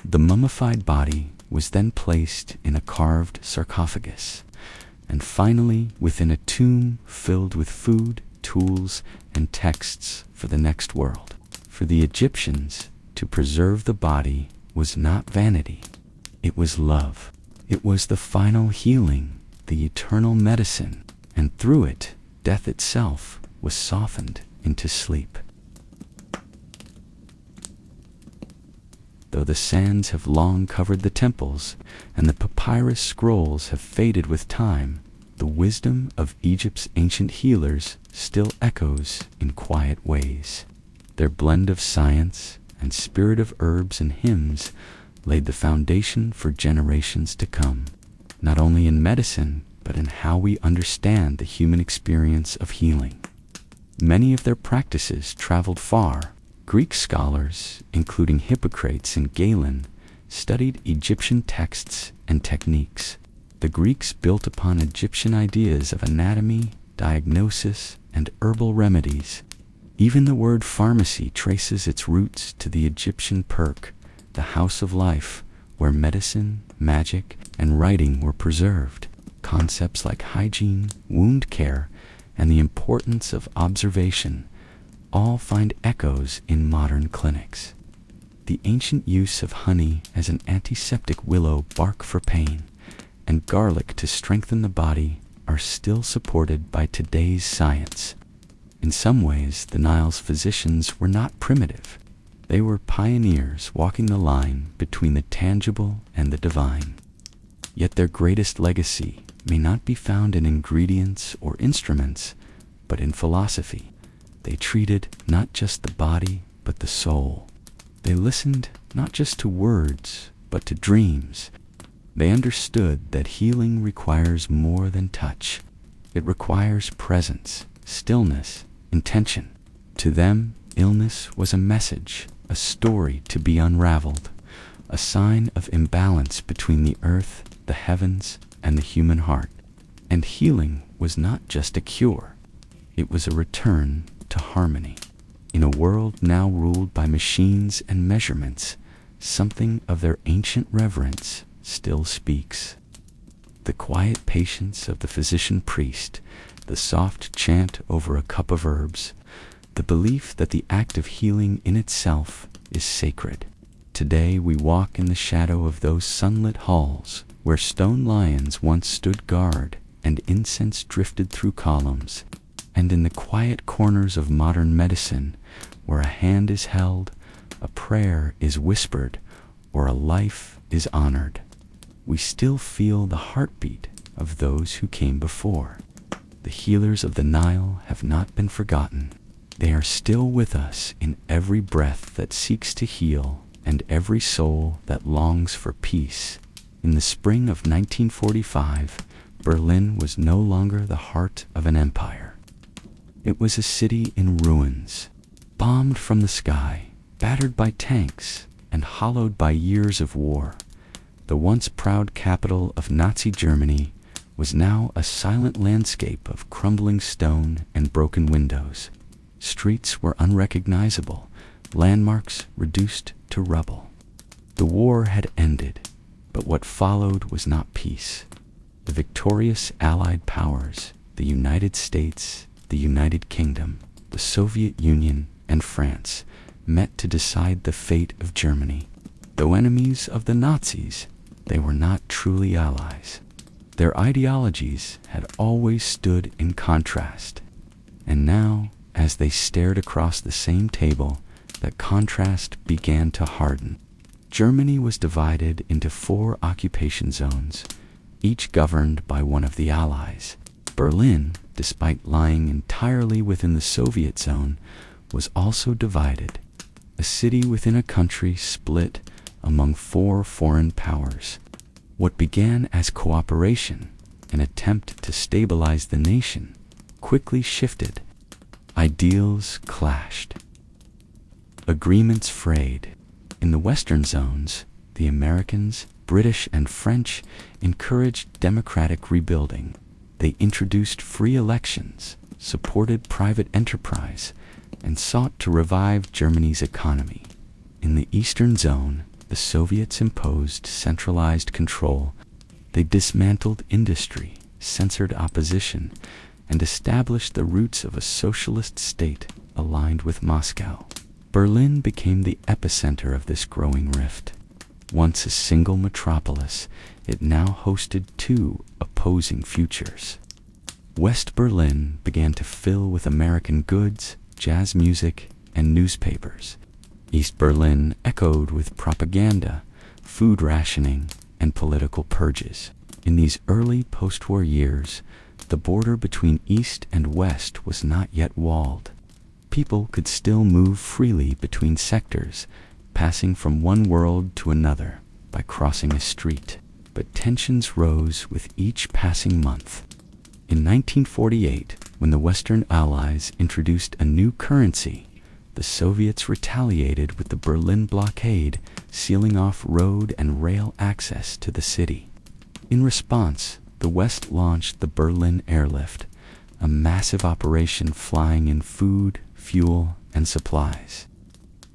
The mummified body was then placed in a carved sarcophagus, and finally within a tomb filled with food, tools, and texts for the next world. For the Egyptians, to preserve the body was not vanity. It was love. It was the final healing, the eternal medicine, and through it, death itself was softened into sleep. Though the sands have long covered the temples, and the papyrus scrolls have faded with time, the wisdom of Egypt's ancient healers still echoes in quiet ways. Their blend of science and spirit of herbs and hymns laid the foundation for generations to come, not only in medicine, but in how we understand the human experience of healing. Many of their practices traveled far. Greek scholars, including Hippocrates and Galen, studied Egyptian texts and techniques. The Greeks built upon Egyptian ideas of anatomy, diagnosis, and herbal remedies. Even the word pharmacy traces its roots to the Egyptian Perk, the house of life, where medicine, magic, and writing were preserved. Concepts like hygiene, wound care, and the importance of observation all find echoes in modern clinics. The ancient use of honey as an antiseptic willow bark for pain and garlic to strengthen the body are still supported by today's science. In some ways, the Nile's physicians were not primitive. They were pioneers walking the line between the tangible and the divine. Yet their greatest legacy may not be found in ingredients or instruments, but in philosophy. They treated not just the body, but the soul. They listened not just to words, but to dreams. They understood that healing requires more than touch. It requires presence, stillness, intention. To them, illness was a message, a story to be unraveled, a sign of imbalance between the earth, the heavens, and the human heart. And healing was not just a cure. It was a return to harmony. In a world now ruled by machines and measurements, something of their ancient reverence still speaks. The quiet patience of the physician-priest, the soft chant over a cup of herbs, the belief that the act of healing in itself is sacred. Today we walk in the shadow of those sunlit halls where stone lions once stood guard and incense drifted through columns, and in the quiet corners of modern medicine, where a hand is held, a prayer is whispered, or a life is honored, we still feel the heartbeat of those who came before. The healers of the Nile have not been forgotten. They are still with us in every breath that seeks to heal and every soul that longs for peace. In the spring of 1945, Berlin was no longer the heart of an empire. It was a city in ruins, bombed from the sky, battered by tanks, and hollowed by years of war. The once proud capital of Nazi Germany was now a silent landscape of crumbling stone and broken windows. Streets were unrecognizable, landmarks reduced to rubble. The war had ended, but what followed was not peace. The victorious Allied powers, the United States, the United Kingdom, the Soviet Union, and France, met to decide the fate of Germany. Though enemies of the Nazis, they were not truly allies. Their ideologies had always stood in contrast. And now, as they stared across the same table, that contrast began to harden. Germany was divided into 4 occupation zones, each governed by one of the Allies. Berlin, despite lying entirely within the Soviet zone, was also divided, a city within a country split among 4 foreign powers. What began as cooperation, an attempt to stabilize the nation, quickly shifted. Ideals clashed. Agreements frayed. In the Western zones, the Americans, British, and French encouraged democratic rebuilding. They introduced free elections, supported private enterprise, and sought to revive Germany's economy. In the Eastern zone, the Soviets imposed centralized control. They dismantled industry, censored opposition, and established the roots of a socialist state aligned with Moscow. Berlin became the epicenter of this growing rift. Once a single metropolis, it now hosted 2 opposing futures. West Berlin began to fill with American goods, jazz music, and newspapers. East Berlin echoed with propaganda, food rationing, and political purges. In these early post-war years, the border between East and West was not yet walled. People could still move freely between sectors, passing from one world to another by crossing a street. But tensions rose with each passing month. In 1948, when the Western Allies introduced a new currency, the Soviets retaliated with the Berlin blockade, sealing off road and rail access to the city. In response, the West launched the Berlin Airlift, a massive operation flying in food, fuel, and supplies.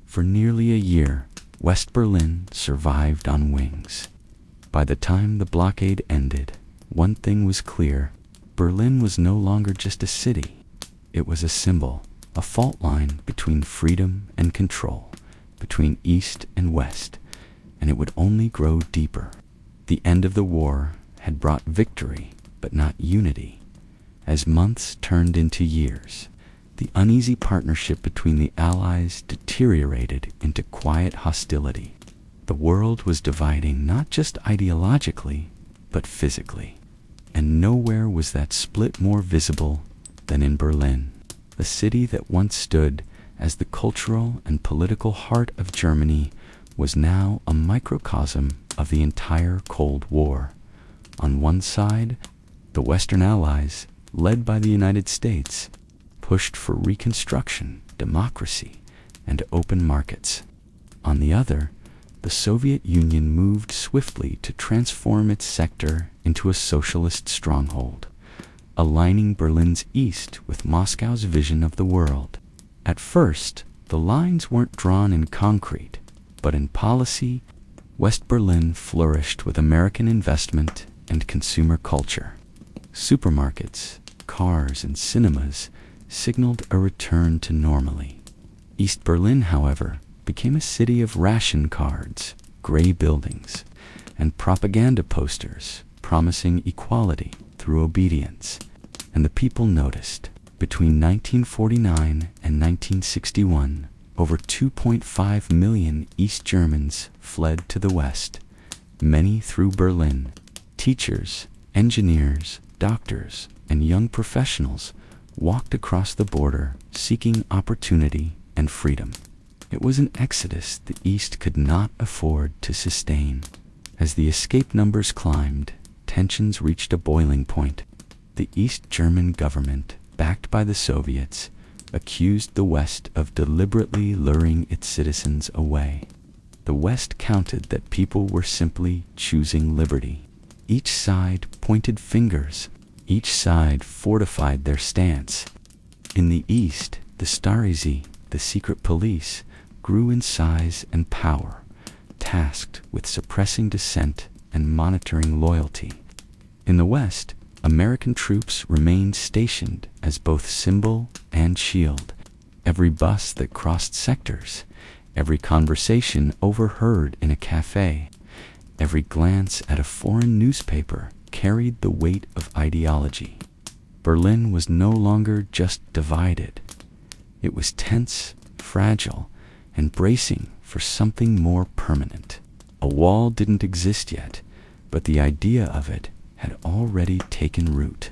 For nearly a year, West Berlin survived on wings. By the time the blockade ended, one thing was clear: Berlin was no longer just a city. It was a symbol, a fault line between freedom and control, between East and West, and it would only grow deeper. The end of the war had brought victory, but not unity. As months turned into years, the uneasy partnership between the Allies deteriorated into quiet hostility. The world was dividing not just ideologically, but physically. And nowhere was that split more visible than in Berlin. The city that once stood as the cultural and political heart of Germany was now a microcosm of the entire Cold War. On one side, the Western Allies, led by the United States, pushed for reconstruction, democracy, and open markets. On the other, the Soviet Union moved swiftly to transform its sector into a socialist stronghold, aligning Berlin's east with Moscow's vision of the world. At first, the lines weren't drawn in concrete, but in policy, West Berlin flourished with American investment and consumer culture. Supermarkets, cars, and cinemas signaled a return to normalcy. East Berlin, however, became a city of ration cards, gray buildings, and propaganda posters promising equality through obedience. And the people noticed. Between 1949 and 1961, over 2.5 million East Germans fled to the West, many through Berlin. Teachers, engineers, doctors, and young professionals walked across the border seeking opportunity and freedom. It was an exodus the East could not afford to sustain. As the escape numbers climbed, tensions reached a boiling point. The East German government, backed by the Soviets, accused the West of deliberately luring its citizens away. The West countered that people were simply choosing liberty. Each side pointed fingers. Each side fortified their stance. In the East, the Stasi, the secret police, grew in size and power, tasked with suppressing dissent and monitoring loyalty. In the West, American troops remained stationed as both symbol and shield. Every bus that crossed sectors, every conversation overheard in a cafe, every glance at a foreign newspaper carried the weight of ideology. Berlin was no longer just divided. It was tense, fragile, and bracing for something more permanent. A wall didn't exist yet, but the idea of it had already taken root.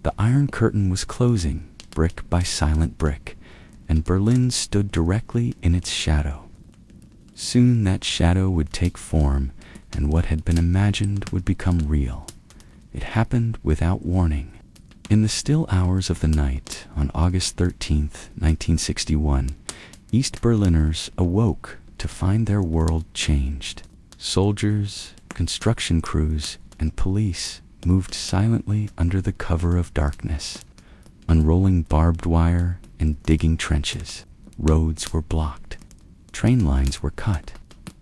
The Iron Curtain was closing, brick by silent brick, and Berlin stood directly in its shadow. Soon that shadow would take form, and what had been imagined would become real. It happened without warning. In the still hours of the night, on August 13th, 1961, East Berliners awoke to find their world changed. Soldiers, construction crews, and police moved silently under the cover of darkness, unrolling barbed wire and digging trenches. Roads were blocked. Train lines were cut.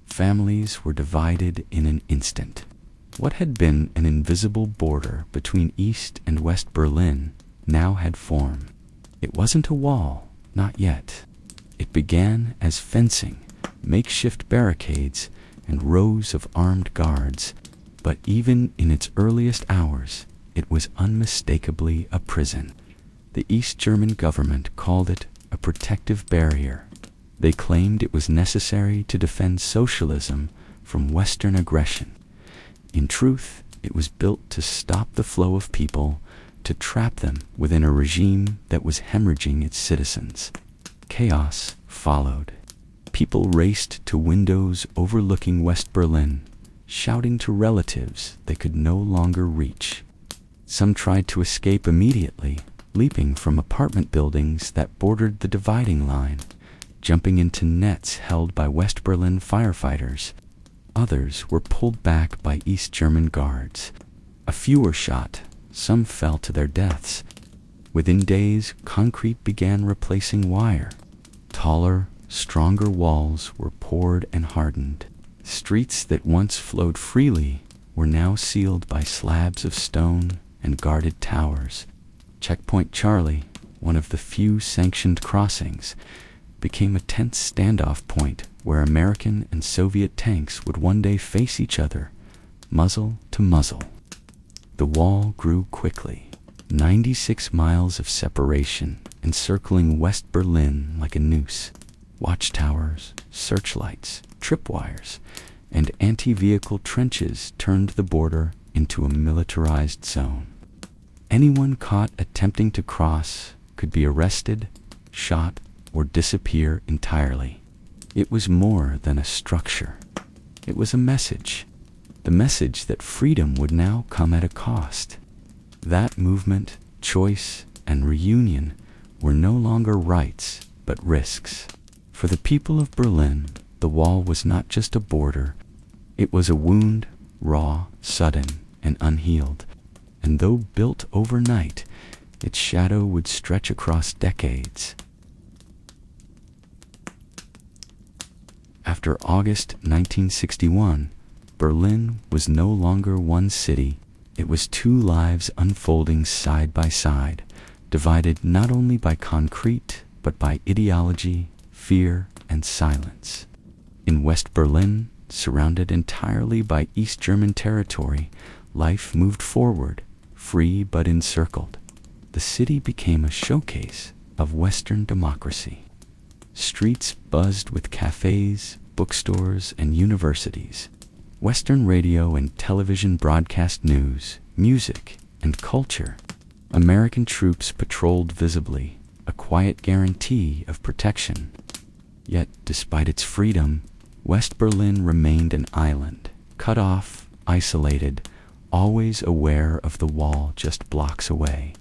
Families were divided in an instant. What had been an invisible border between East and West Berlin now had form. It wasn't a wall, not yet. It began as fencing, makeshift barricades, and rows of armed guards, but even in its earliest hours, it was unmistakably a prison. The East German government called it a protective barrier. They claimed it was necessary to defend socialism from Western aggression. In truth, it was built to stop the flow of people, to trap them within a regime that was hemorrhaging its citizens. Chaos followed. People raced to windows overlooking West Berlin, shouting to relatives they could no longer reach. Some tried to escape immediately, leaping from apartment buildings that bordered the dividing line, jumping into nets held by West Berlin firefighters. Others were pulled back by East German guards. A few were shot, some fell to their deaths. Within days, concrete began replacing wire. Taller, stronger walls were poured and hardened. Streets that once flowed freely were now sealed by slabs of stone and guarded towers. Checkpoint Charlie, one of the few sanctioned crossings, became a tense standoff point where American and Soviet tanks would one day face each other, muzzle to muzzle. The wall grew quickly, 96 miles of separation encircling West Berlin like a noose. Watchtowers, searchlights, tripwires, and anti-vehicle trenches turned the border into a militarized zone. Anyone caught attempting to cross could be arrested, shot, or disappear entirely. It was more than a structure. It was a message. The message that freedom would now come at a cost. That movement, choice, and reunion were no longer rights, but risks. For the people of Berlin, the wall was not just a border. It was a wound, raw, sudden, and unhealed. And though built overnight, its shadow would stretch across decades. After August 1961, Berlin was no longer one city. It was two lives unfolding side by side, divided not only by concrete, but by ideology, fear, and silence. In West Berlin, surrounded entirely by East German territory, life moved forward, free but encircled. The city became a showcase of Western democracy. Streets buzzed with cafes, bookstores, and universities. Western radio and television broadcast news, music, and culture. American troops patrolled visibly, a quiet guarantee of protection. Yet, despite its freedom, West Berlin remained an island, cut off, isolated, always aware of the wall just blocks away.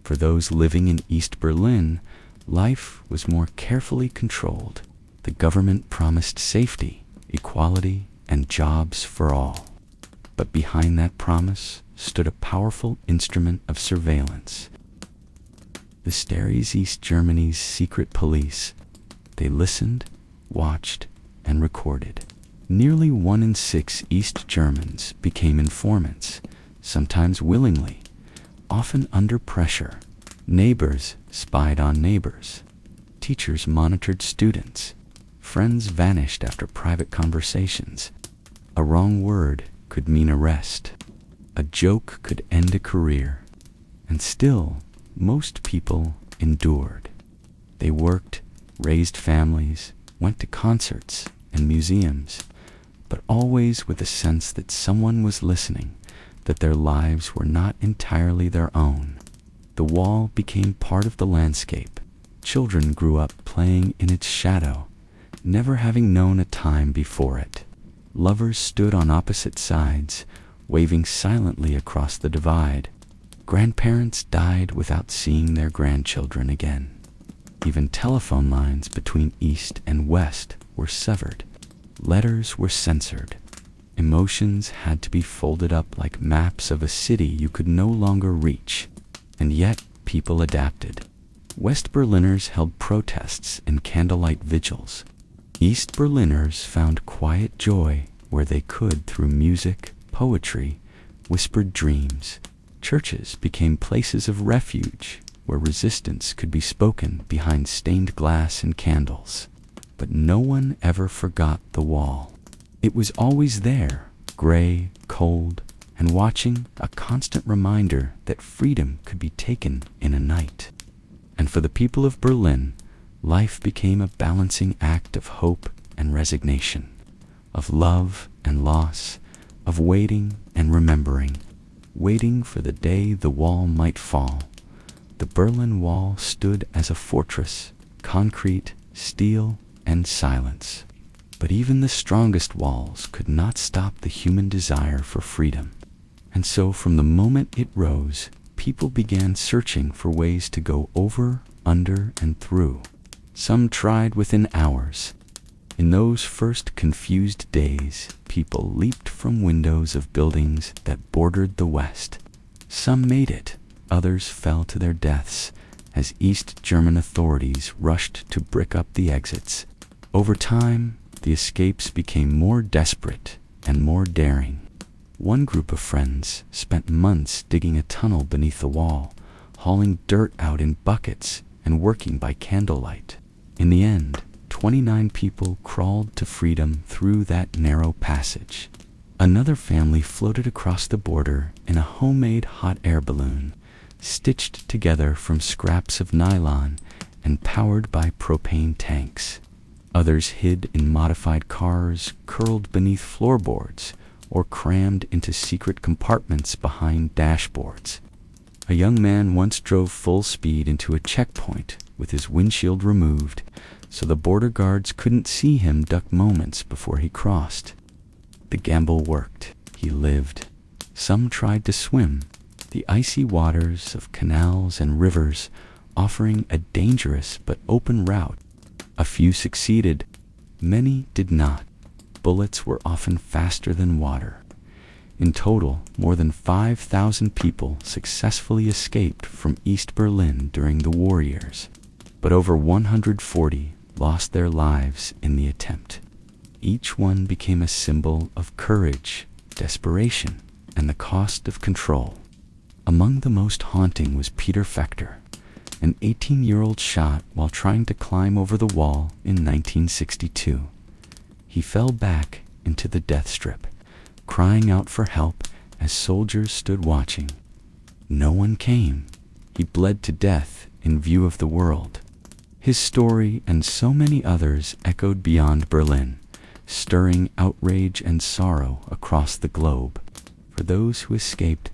For those living in East Berlin, life was more carefully controlled. The government promised safety, equality, and jobs for all. But behind that promise stood a powerful instrument of surveillance. The Stasi's East Germany's secret police. They listened, watched, and recorded. Nearly 1 in 6 East Germans became informants, sometimes willingly, often under pressure. Neighbors spied on neighbors. Teachers monitored students. Friends vanished after private conversations. A wrong word could mean arrest. A joke could end a career. And still, most people endured. They worked, raised families, went to concerts and museums, but always with a sense that someone was listening, that their lives were not entirely their own. The wall became part of the landscape. Children grew up playing in its shadow, never having known a time before it. Lovers stood on opposite sides, waving silently across the divide. Grandparents died without seeing their grandchildren again. Even telephone lines between East and West were severed. Letters were censored. Emotions had to be folded up like maps of a city you could no longer reach. And yet, people adapted. West Berliners held protests and candlelight vigils. East Berliners found quiet joy where they could through music, poetry, whispered dreams. Churches became places of refuge where resistance could be spoken behind stained glass and candles. But no one ever forgot the wall. It was always there, gray, cold, and watching, a constant reminder that freedom could be taken in a night. And for the people of Berlin, life became a balancing act of hope and resignation, of love and loss, of waiting and remembering, waiting for the day the wall might fall. The Berlin Wall stood as a fortress, concrete, steel, and silence. But even the strongest walls could not stop the human desire for freedom. And so from the moment it rose, people began searching for ways to go over, under, and through. Some tried within hours. In those first confused days, people leaped from windows of buildings that bordered the West. Some made it, others fell to their deaths as East German authorities rushed to brick up the exits. Over time, the escapes became more desperate and more daring. One group of friends spent months digging a tunnel beneath the wall, hauling dirt out in buckets and working by candlelight. In the end, 29 people crawled to freedom through that narrow passage. Another family floated across the border in a homemade hot air balloon, stitched together from scraps of nylon and powered by propane tanks. Others hid in modified cars curled beneath floorboards or crammed into secret compartments behind dashboards. A young man once drove full speed into a checkpoint with his windshield removed so the border guards couldn't see him duck moments before he crossed. The gamble worked. He lived. Some tried to swim, the icy waters of canals and rivers offering a dangerous but open route. A few succeeded. Many did not. Bullets were often faster than water. In total, more than 5,000 people successfully escaped from East Berlin during the war years, but over 140 lost their lives in the attempt. Each one became a symbol of courage, desperation, and the cost of control. Among the most haunting was Peter Fechter, an 18-year-old shot while trying to climb over the wall in 1962. He fell back into the death strip, crying out for help as soldiers stood watching. No one came. He bled to death in view of the world. His story and so many others echoed beyond Berlin, stirring outrage and sorrow across the globe. For those who escaped,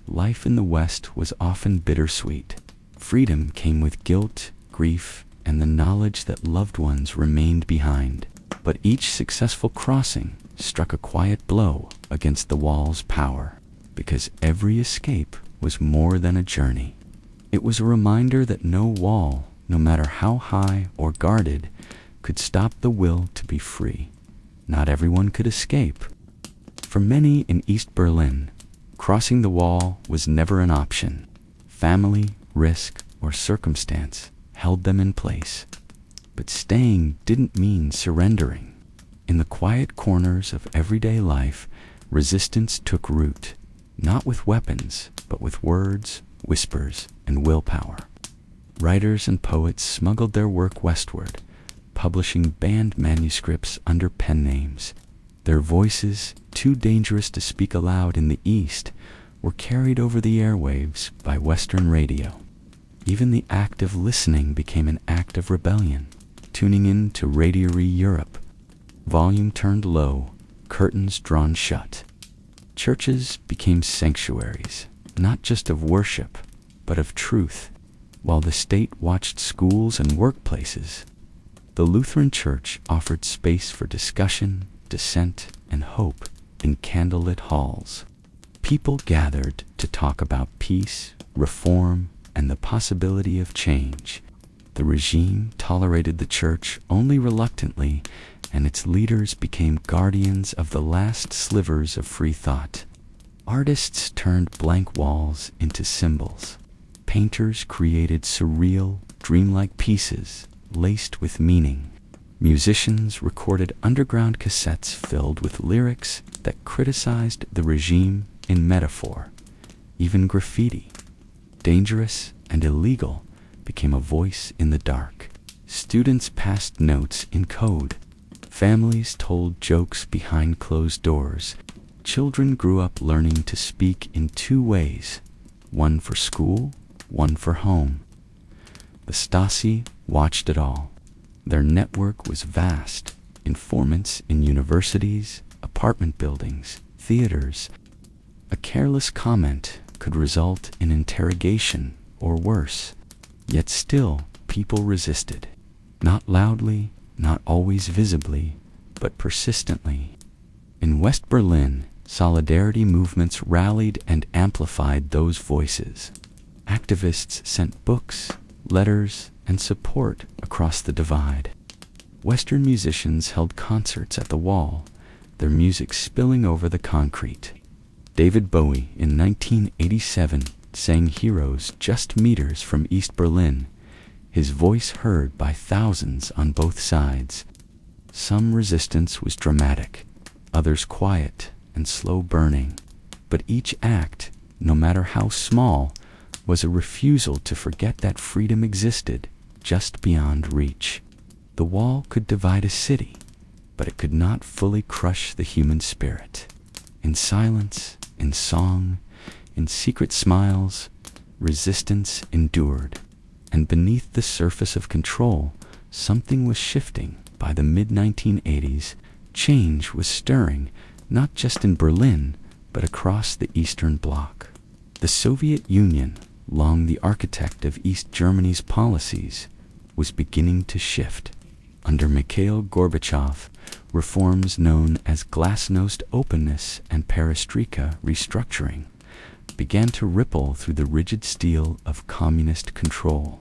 life in the West was often bittersweet. Freedom came with guilt, grief, and the knowledge that loved ones remained behind. But each successful crossing struck a quiet blow against the wall's power, because every escape was more than a journey. It was a reminder that no wall, no matter how high or guarded, could stop the will to be free. Not everyone could escape. For many in East Berlin, crossing the wall was never an option. Family, risk, or circumstance held them in place. But staying didn't mean surrendering. In the quiet corners of everyday life, resistance took root, not with weapons, but with words, whispers, and willpower. Writers and poets smuggled their work westward, publishing banned manuscripts under pen names. Their voices, too dangerous to speak aloud in the East, were carried over the airwaves by Western radio. Even the act of listening became an act of rebellion. Tuning in to Radio Europe, volume turned low, curtains drawn shut. Churches became sanctuaries, not just of worship, but of truth. While the state watched schools and workplaces, the Lutheran Church offered space for discussion, dissent, and hope in candlelit halls. People gathered to talk about peace, reform, and the possibility of change. The regime tolerated the church only reluctantly, and its leaders became guardians of the last slivers of free thought. Artists turned blank walls into symbols. Painters created surreal, dreamlike pieces laced with meaning. Musicians recorded underground cassettes filled with lyrics that criticized the regime in metaphor. Even graffiti, dangerous and illegal, became a voice in the dark. Students passed notes in code. Families told jokes behind closed doors. Children grew up learning to speak in two ways, one for school, one for home. The Stasi watched it all. Their network was vast. Informants in universities, apartment buildings, theaters. A careless comment could result in interrogation or worse. Yet still, people resisted. Not loudly, not always visibly, but persistently. In West Berlin, solidarity movements rallied and amplified those voices. Activists sent books, letters, and support across the divide. Western musicians held concerts at the wall, their music spilling over the concrete. David Bowie in 1987 sang Heroes just meters from East Berlin, his voice heard by thousands on both sides. Some resistance was dramatic, others quiet and slow burning, but each act, no matter how small, was a refusal to forget that freedom existed just beyond reach. The wall could divide a city, but it could not fully crush the human spirit. In silence, in song, in secret smiles, resistance endured. And beneath the surface of control, something was shifting. By the mid-1980s, change was stirring, not just in Berlin, but across the Eastern Bloc. The Soviet Union, long the architect of East Germany's policies, was beginning to shift. Under Mikhail Gorbachev, reforms known as glasnost openness and perestroika restructuring began to ripple through the rigid steel of communist control.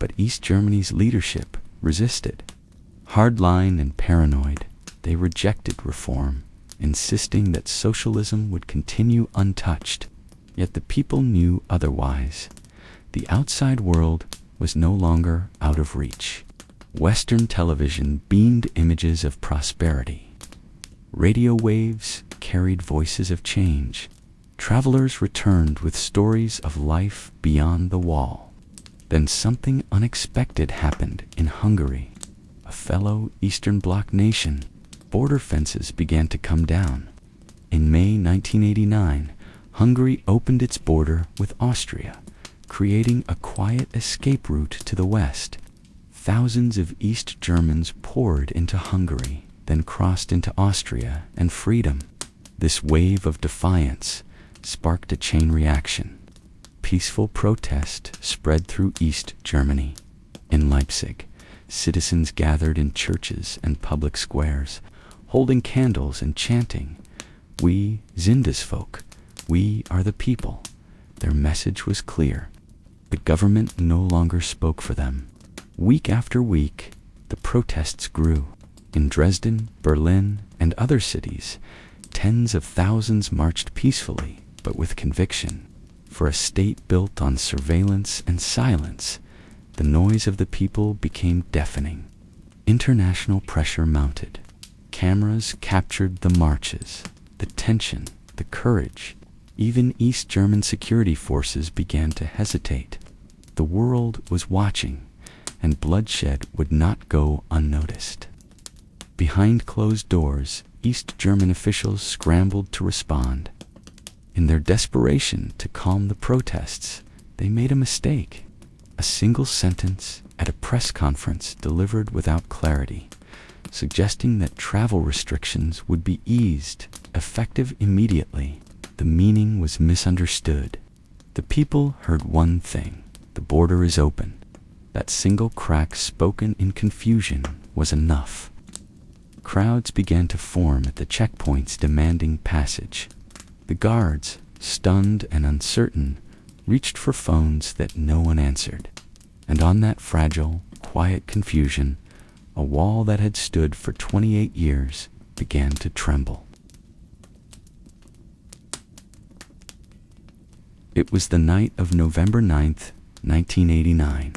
But East Germany's leadership resisted. Hardline and paranoid, they rejected reform, insisting that socialism would continue untouched. Yet the people knew otherwise. The outside world was no longer out of reach. Western television beamed images of prosperity. Radio waves carried voices of change. Travelers returned with stories of life beyond the wall. Then something unexpected happened in Hungary, a fellow Eastern Bloc nation. Border fences began to come down. In May 1989, Hungary opened its border with Austria, creating a quiet escape route to the west. Thousands of East Germans poured into Hungary, then crossed into Austria and freedom. This wave of defiance sparked a chain reaction. Peaceful protest spread through East Germany. In Leipzig, citizens gathered in churches and public squares, holding candles and chanting, "We sind das Volk, we are the people." Their message was clear. The government no longer spoke for them. Week after week, the protests grew. In Dresden, Berlin, and other cities, tens of thousands marched peacefully, but with conviction. For a state built on surveillance and silence, the noise of the people became deafening. International pressure mounted. Cameras captured the marches, the tension, the courage. Even East German security forces began to hesitate. The world was watching, and bloodshed would not go unnoticed. Behind closed doors, East German officials scrambled to respond. In their desperation to calm the protests, they made a mistake. A single sentence at a press conference delivered without clarity, suggesting that travel restrictions would be eased, effective immediately. The meaning was misunderstood. The people heard one thing: the border is open. That single crack spoken in confusion was enough. Crowds began to form at the checkpoints demanding passage. The guards, stunned and uncertain, reached for phones that no one answered. And on that fragile, quiet confusion, a wall that had stood for 28 years began to tremble. It was the night of November 9th, 1989.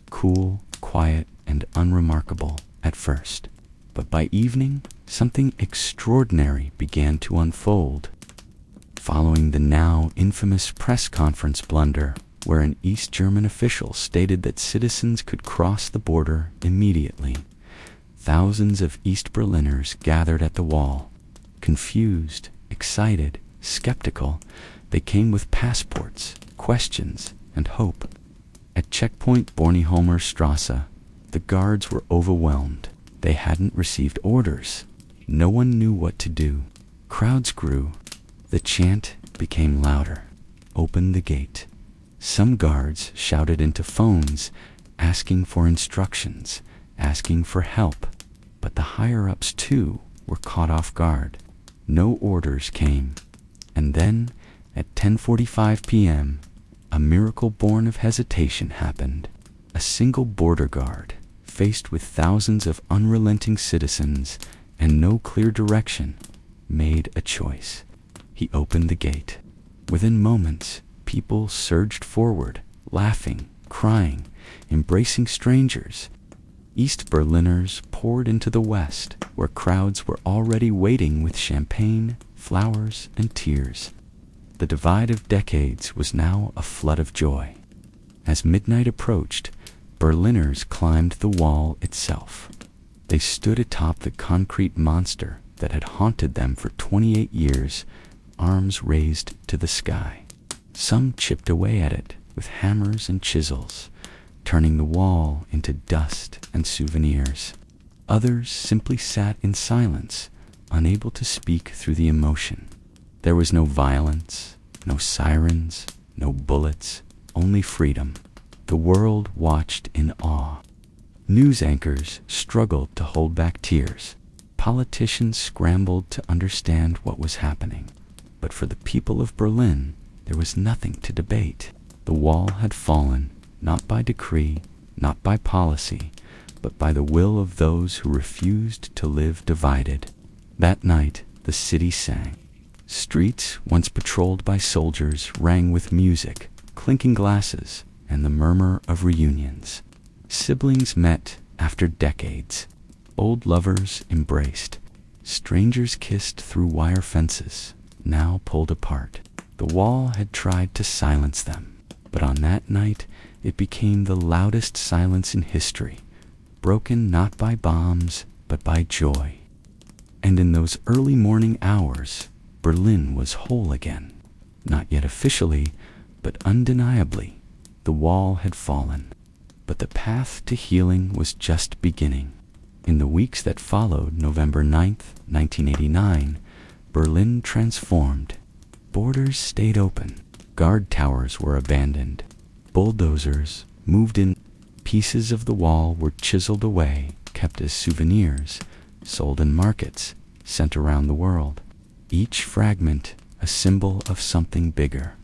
Cool, quiet, and unremarkable at first. But by evening, something extraordinary began to unfold. Following the now infamous press conference blunder, where an East German official stated that citizens could cross the border immediately, thousands of East Berliners gathered at the wall. Confused, excited, skeptical, they came with passports, questions, and hope. At checkpoint Bornholmer Strasse, the guards were overwhelmed. They hadn't received orders. No one knew what to do. Crowds grew. The chant became louder. Open the gate. Some guards shouted into phones, asking for instructions, asking for help. But the higher-ups, too, were caught off guard. No orders came. And then, at 10:45 p.m., a miracle born of hesitation happened. A single border guard, faced with thousands of unrelenting citizens and no clear direction, made a choice. He opened the gate. Within moments, people surged forward, laughing, crying, embracing strangers. East Berliners poured into the west, where crowds were already waiting with champagne, flowers, and tears. The divide of decades was now a flood of joy. As midnight approached, Berliners climbed the wall itself. They stood atop the concrete monster that had haunted them for 28 years, arms raised to the sky. Some chipped away at it with hammers and chisels, turning the wall into dust and souvenirs. Others simply sat in silence, unable to speak through the emotion. There was no violence, no sirens, no bullets, only freedom. The world watched in awe. News anchors struggled to hold back tears. Politicians scrambled to understand what was happening. But for the people of Berlin, there was nothing to debate. The wall had fallen, not by decree, not by policy, but by the will of those who refused to live divided. That night, the city sang. Streets, once patrolled by soldiers, rang with music, clinking glasses, and the murmur of reunions. Siblings met after decades. Old lovers embraced. Strangers kissed through wire fences, now pulled apart. The wall had tried to silence them, but on that night it became the loudest silence in history, broken not by bombs, but by joy. And in those early morning hours, Berlin was whole again. Not yet officially, but undeniably, the wall had fallen. But the path to healing was just beginning. In the weeks that followed November 9th, 1989, Berlin transformed. Borders stayed open. Guard towers were abandoned. Bulldozers moved in. Pieces of the wall were chiseled away, kept as souvenirs, sold in markets, sent around the world. Each fragment a symbol of something bigger,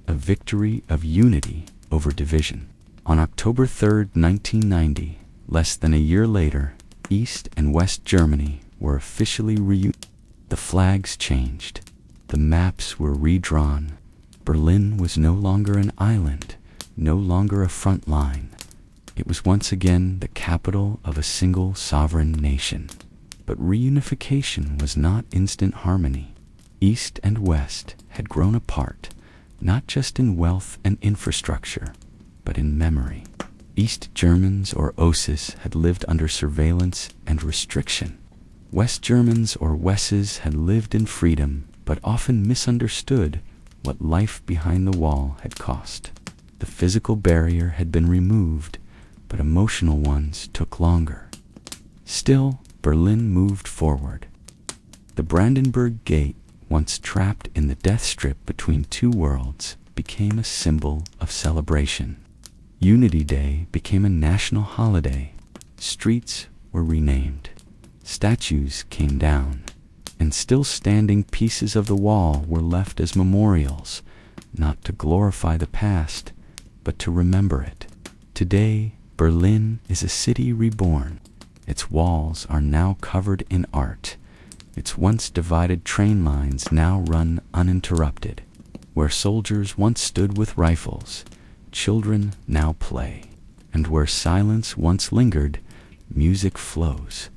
a victory of unity over division. On October 3rd, 1990, less than a year later, East and West Germany were officially reunited. The flags changed. The maps were redrawn. Berlin was no longer an island, no longer a front line. It was once again the capital of a single sovereign nation. But reunification was not instant harmony. East and West had grown apart, not just in wealth and infrastructure, but in memory. East Germans or Osses had lived under surveillance and restriction. West Germans or Wesses had lived in freedom, but often misunderstood what life behind the wall had cost. The physical barrier had been removed, but emotional ones took longer. Still, Berlin moved forward. The Brandenburg Gate, once trapped in the death strip between two worlds, became a symbol of celebration. Unity Day became a national holiday. Streets were renamed. Statues came down, and still standing pieces of the wall were left as memorials, not to glorify the past, but to remember it. Today, Berlin is a city reborn. Its walls are now covered in art. Its once divided train lines now run uninterrupted. Where soldiers once stood with rifles, children now play. And where silence once lingered, music flows.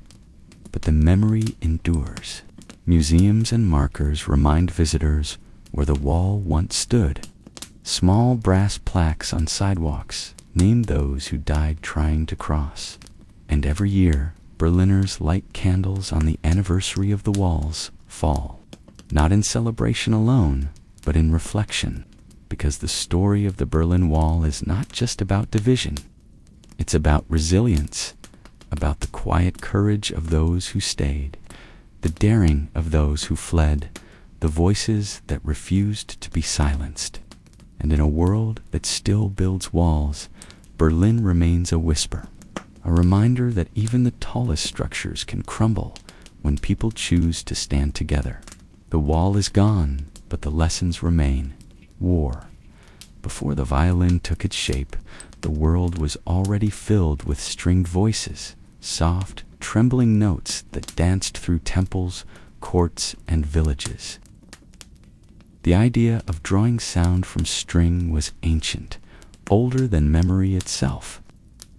But the memory endures. Museums and markers remind visitors where the wall once stood. Small brass plaques on sidewalks name those who died trying to cross. And every year, Berliners light candles on the anniversary of the wall's fall. Not in celebration alone, but in reflection, because the story of the Berlin Wall is not just about division. It's about resilience, about the quiet courage of those who stayed, the daring of those who fled, the voices that refused to be silenced. And in a world that still builds walls, Berlin remains a whisper, a reminder that even the tallest structures can crumble when people choose to stand together. The wall is gone, but the lessons remain. War. Before the violin took its shape, the world was already filled with stringed voices, soft, trembling notes that danced through temples, courts, and villages. The idea of drawing sound from string was ancient, older than memory itself.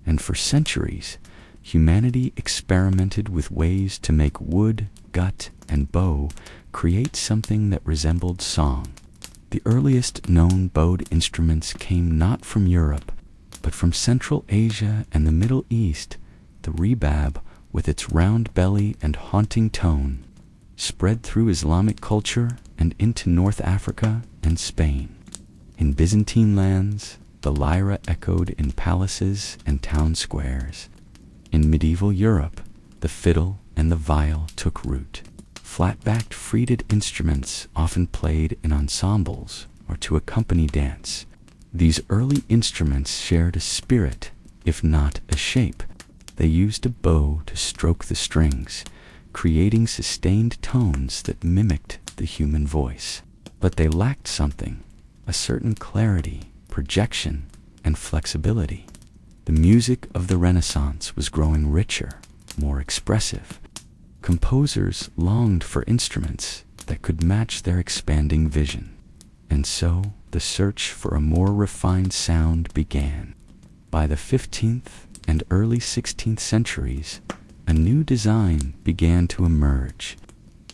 And for centuries, humanity experimented with ways to make wood, gut, and bow create something that resembled song. The earliest known bowed instruments came not from Europe, but from Central Asia and the Middle East. The rebab, with its round belly and haunting tone, spread through Islamic culture and into North Africa and Spain. In Byzantine lands, the lyra echoed in palaces and town squares. In medieval Europe, the fiddle and the viol took root. Flat-backed fretted instruments often played in ensembles or to accompany dance. These early instruments shared a spirit, if not a shape. They used a bow to stroke the strings, creating sustained tones that mimicked the human voice. But they lacked something, a certain clarity, projection, and flexibility. The music of the Renaissance was growing richer, more expressive. Composers longed for instruments that could match their expanding vision. And so, the search for a more refined sound began. By the 15th and early 16th centuries, a new design began to emerge.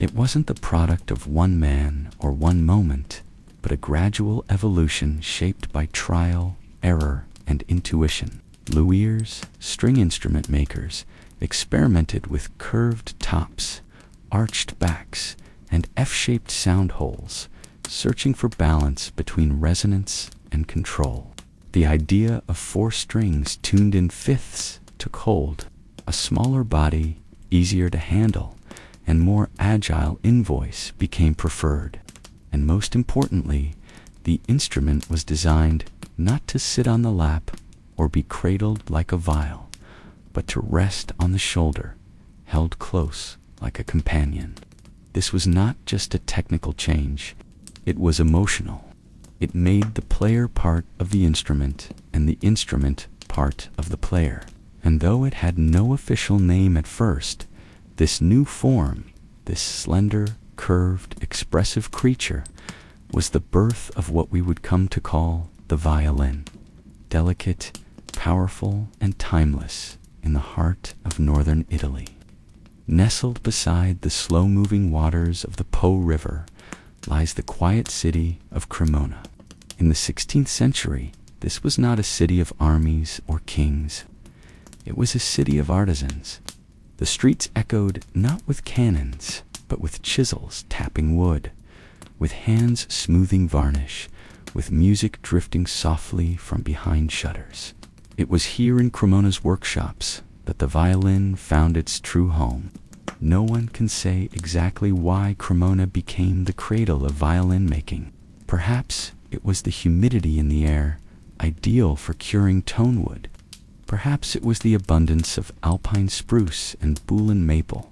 It wasn't the product of one man or one moment, but a gradual evolution shaped by trial, error, and intuition. Luthiers, string instrument makers, experimented with curved tops, arched backs, and F-shaped sound holes, searching for balance between resonance and control. The idea of 4 strings tuned in fifths took hold. A smaller body, easier to handle, and more agile in-voice became preferred. And most importantly, the instrument was designed not to sit on the lap or be cradled like a viol, but to rest on the shoulder, held close like a companion. This was not just a technical change, it was emotional. It made the player part of the instrument and the instrument part of the player. And though it had no official name at first, this new form, this slender, curved, expressive creature, was the birth of what we would come to call the violin. Delicate, powerful, and timeless in the heart of northern Italy. Nestled beside the slow-moving waters of the Po River lies the quiet city of Cremona. In the 16th century, this was not a city of armies or kings. It was a city of artisans. The streets echoed not with cannons, but with chisels tapping wood, with hands smoothing varnish, with music drifting softly from behind shutters. It was here in Cremona's workshops that the violin found its true home. No one can say exactly why Cremona became the cradle of violin making. Perhaps it was the humidity in the air, ideal for curing tonewood. Perhaps it was the abundance of alpine spruce and Boulan maple,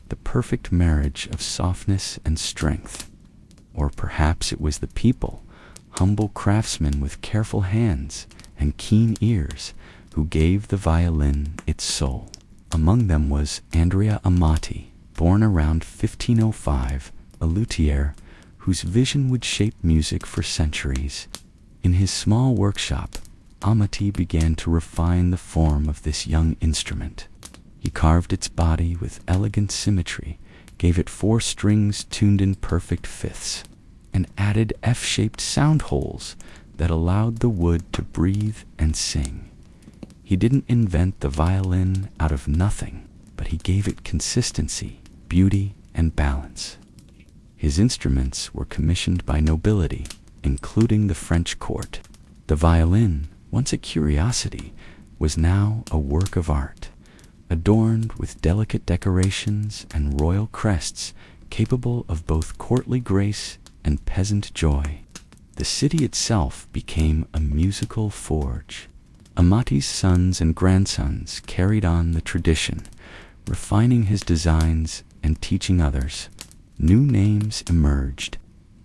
the perfect marriage of softness and strength. Or perhaps it was the people, humble craftsmen with careful hands and keen ears, who gave the violin its soul. Among them was Andrea Amati, born around 1505, a luthier whose vision would shape music for centuries. In his small workshop, Amati began to refine the form of this young instrument. He carved its body with elegant symmetry, gave it 4 strings tuned in perfect fifths, and added F-shaped sound holes that allowed the wood to breathe and sing. He didn't invent the violin out of nothing, but he gave it consistency, beauty, and balance. His instruments were commissioned by nobility, including the French court. The violin, once a curiosity, was now a work of art, adorned with delicate decorations and royal crests capable of both courtly grace and peasant joy. The city itself became a musical forge. Amati's sons and grandsons carried on the tradition, refining his designs and teaching others. New names emerged,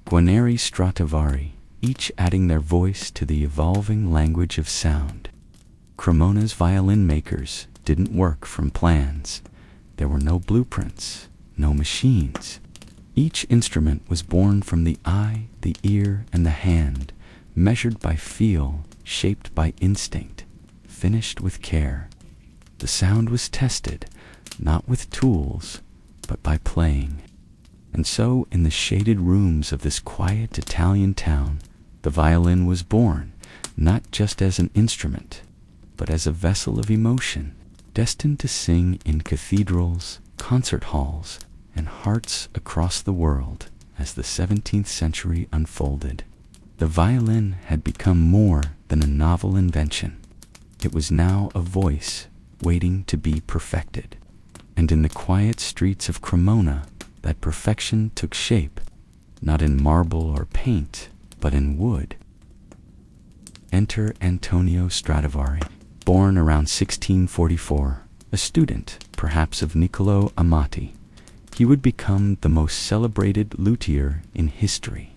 Guarneri Stradivari, each adding their voice to the evolving language of sound. Cremona's violin makers didn't work from plans. There were no blueprints, no machines. Each instrument was born from the eye, the ear, and the hand, measured by feel, shaped by instinct, finished with care. The sound was tested, not with tools, but by playing. And so, in the shaded rooms of this quiet Italian town, the violin was born, not just as an instrument, but as a vessel of emotion, destined to sing in cathedrals, concert halls, and hearts across the world. As the 17th century unfolded, the violin had become more than a novel invention. It was now a voice waiting to be perfected. And in the quiet streets of Cremona, that perfection took shape, not in marble or paint, but in wood. Enter Antonio Stradivari, born around 1644, a student, perhaps of Niccolò Amati. He would become the most celebrated luthier in history.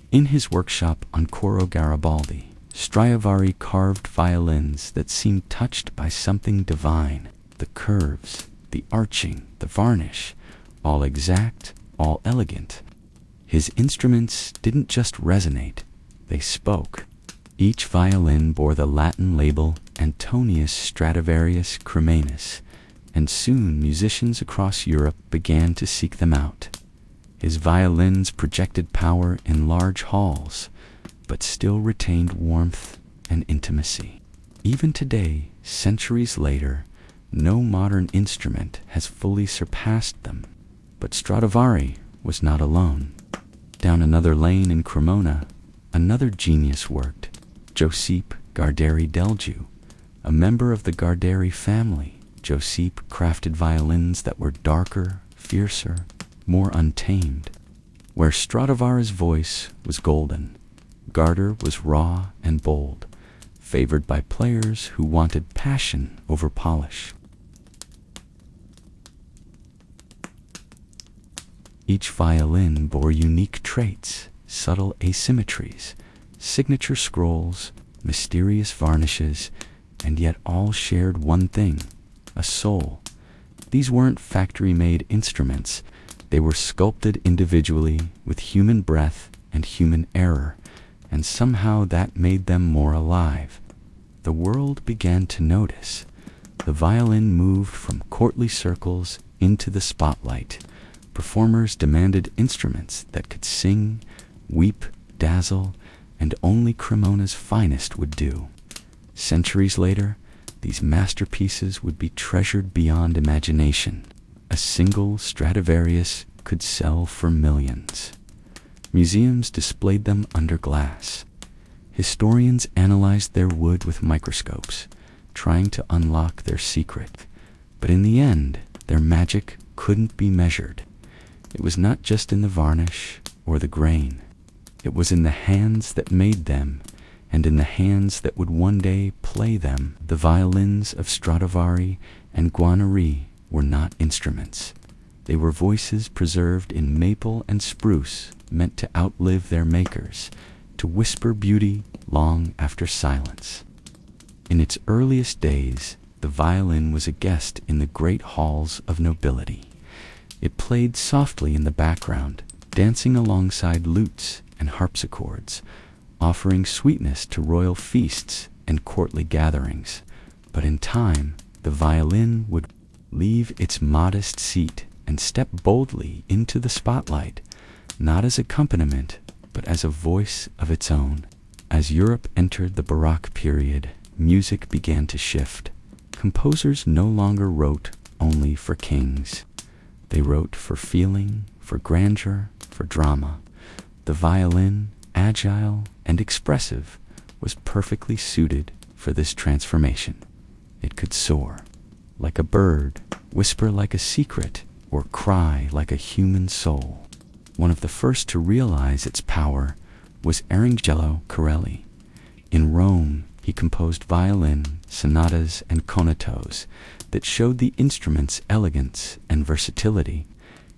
In his workshop on Coro Garibaldi, Stradivari carved violins that seemed touched by something divine. The curves, the arching, the varnish, all exact, all elegant. His instruments didn't just resonate, they spoke. Each violin bore the Latin label Antonius Stradivarius Cremanus, and soon musicians across Europe began to seek them out. His violins projected power in large halls, but still retained warmth and intimacy. Even today, centuries later, no modern instrument has fully surpassed them. But Stradivari was not alone. Down another lane in Cremona, another genius worked, Giuseppe Garderi Delgiu. A member of the Garderi family, Giuseppe crafted violins that were darker, fiercer, more untamed. Where Stradivari's voice was golden, Garder was raw and bold, favored by players who wanted passion over polish. Each violin bore unique traits, subtle asymmetries, signature scrolls, mysterious varnishes, and yet all shared one thing, a soul. These weren't factory-made instruments. They were sculpted individually with human breath and human error, and somehow that made them more alive. The world began to notice. The violin moved from courtly circles into the spotlight. Performers demanded instruments that could sing, weep, dazzle, and only Cremona's finest would do. Centuries later, these masterpieces would be treasured beyond imagination. A single Stradivarius could sell for millions. Museums displayed them under glass. Historians analyzed their wood with microscopes, trying to unlock their secret. But in the end, their magic couldn't be measured. It was not just in the varnish or the grain. It was in the hands that made them, and in the hands that would one day play them. The violins of Stradivari and Guarneri were not instruments. They were voices preserved in maple and spruce, meant to outlive their makers, to whisper beauty long after silence. In its earliest days, the violin was a guest in the great halls of nobility. It played softly in the background, dancing alongside lutes and harpsichords, offering sweetness to royal feasts and courtly gatherings. But in time, the violin would leave its modest seat and step boldly into the spotlight, not as accompaniment, but as a voice of its own. As Europe entered the Baroque period, music began to shift. Composers no longer wrote only for kings. They wrote for feeling, for grandeur, for drama. The violin, agile and expressive, was perfectly suited for this transformation. It could soar like a bird, whisper like a secret, or cry like a human soul. One of the first to realize its power was Angelo Corelli. In Rome, he composed violin, sonatas, and conatos that showed the instrument's elegance and versatility.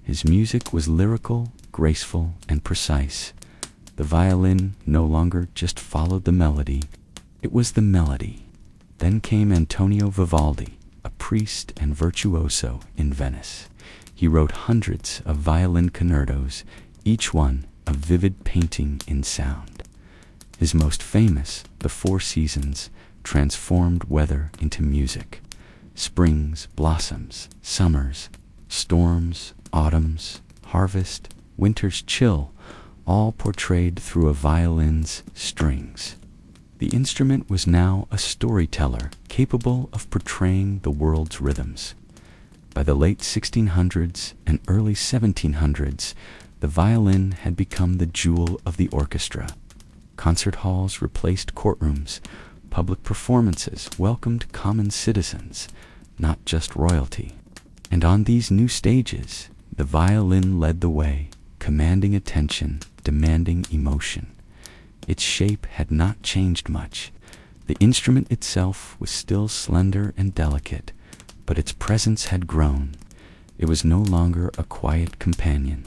His music was lyrical, graceful, and precise. The violin no longer just followed the melody, it was the melody. Then came Antonio Vivaldi, a priest and virtuoso in Venice. He wrote hundreds of violin concertos, each one a vivid painting in sound. His most famous, The Four Seasons, transformed weather into music. Springs, blossoms, summers, storms, autumns, harvest, winter's chill, all portrayed through a violin's strings. The instrument was now a storyteller capable of portraying the world's rhythms. By the late 1600s and early 1700s, the violin had become the jewel of the orchestra. Concert halls replaced courtrooms. Public performances welcomed common citizens, not just royalty. And on these new stages, the violin led the way, commanding attention, demanding emotion. Its shape had not changed much. The instrument itself was still slender and delicate, but its presence had grown. It was no longer a quiet companion.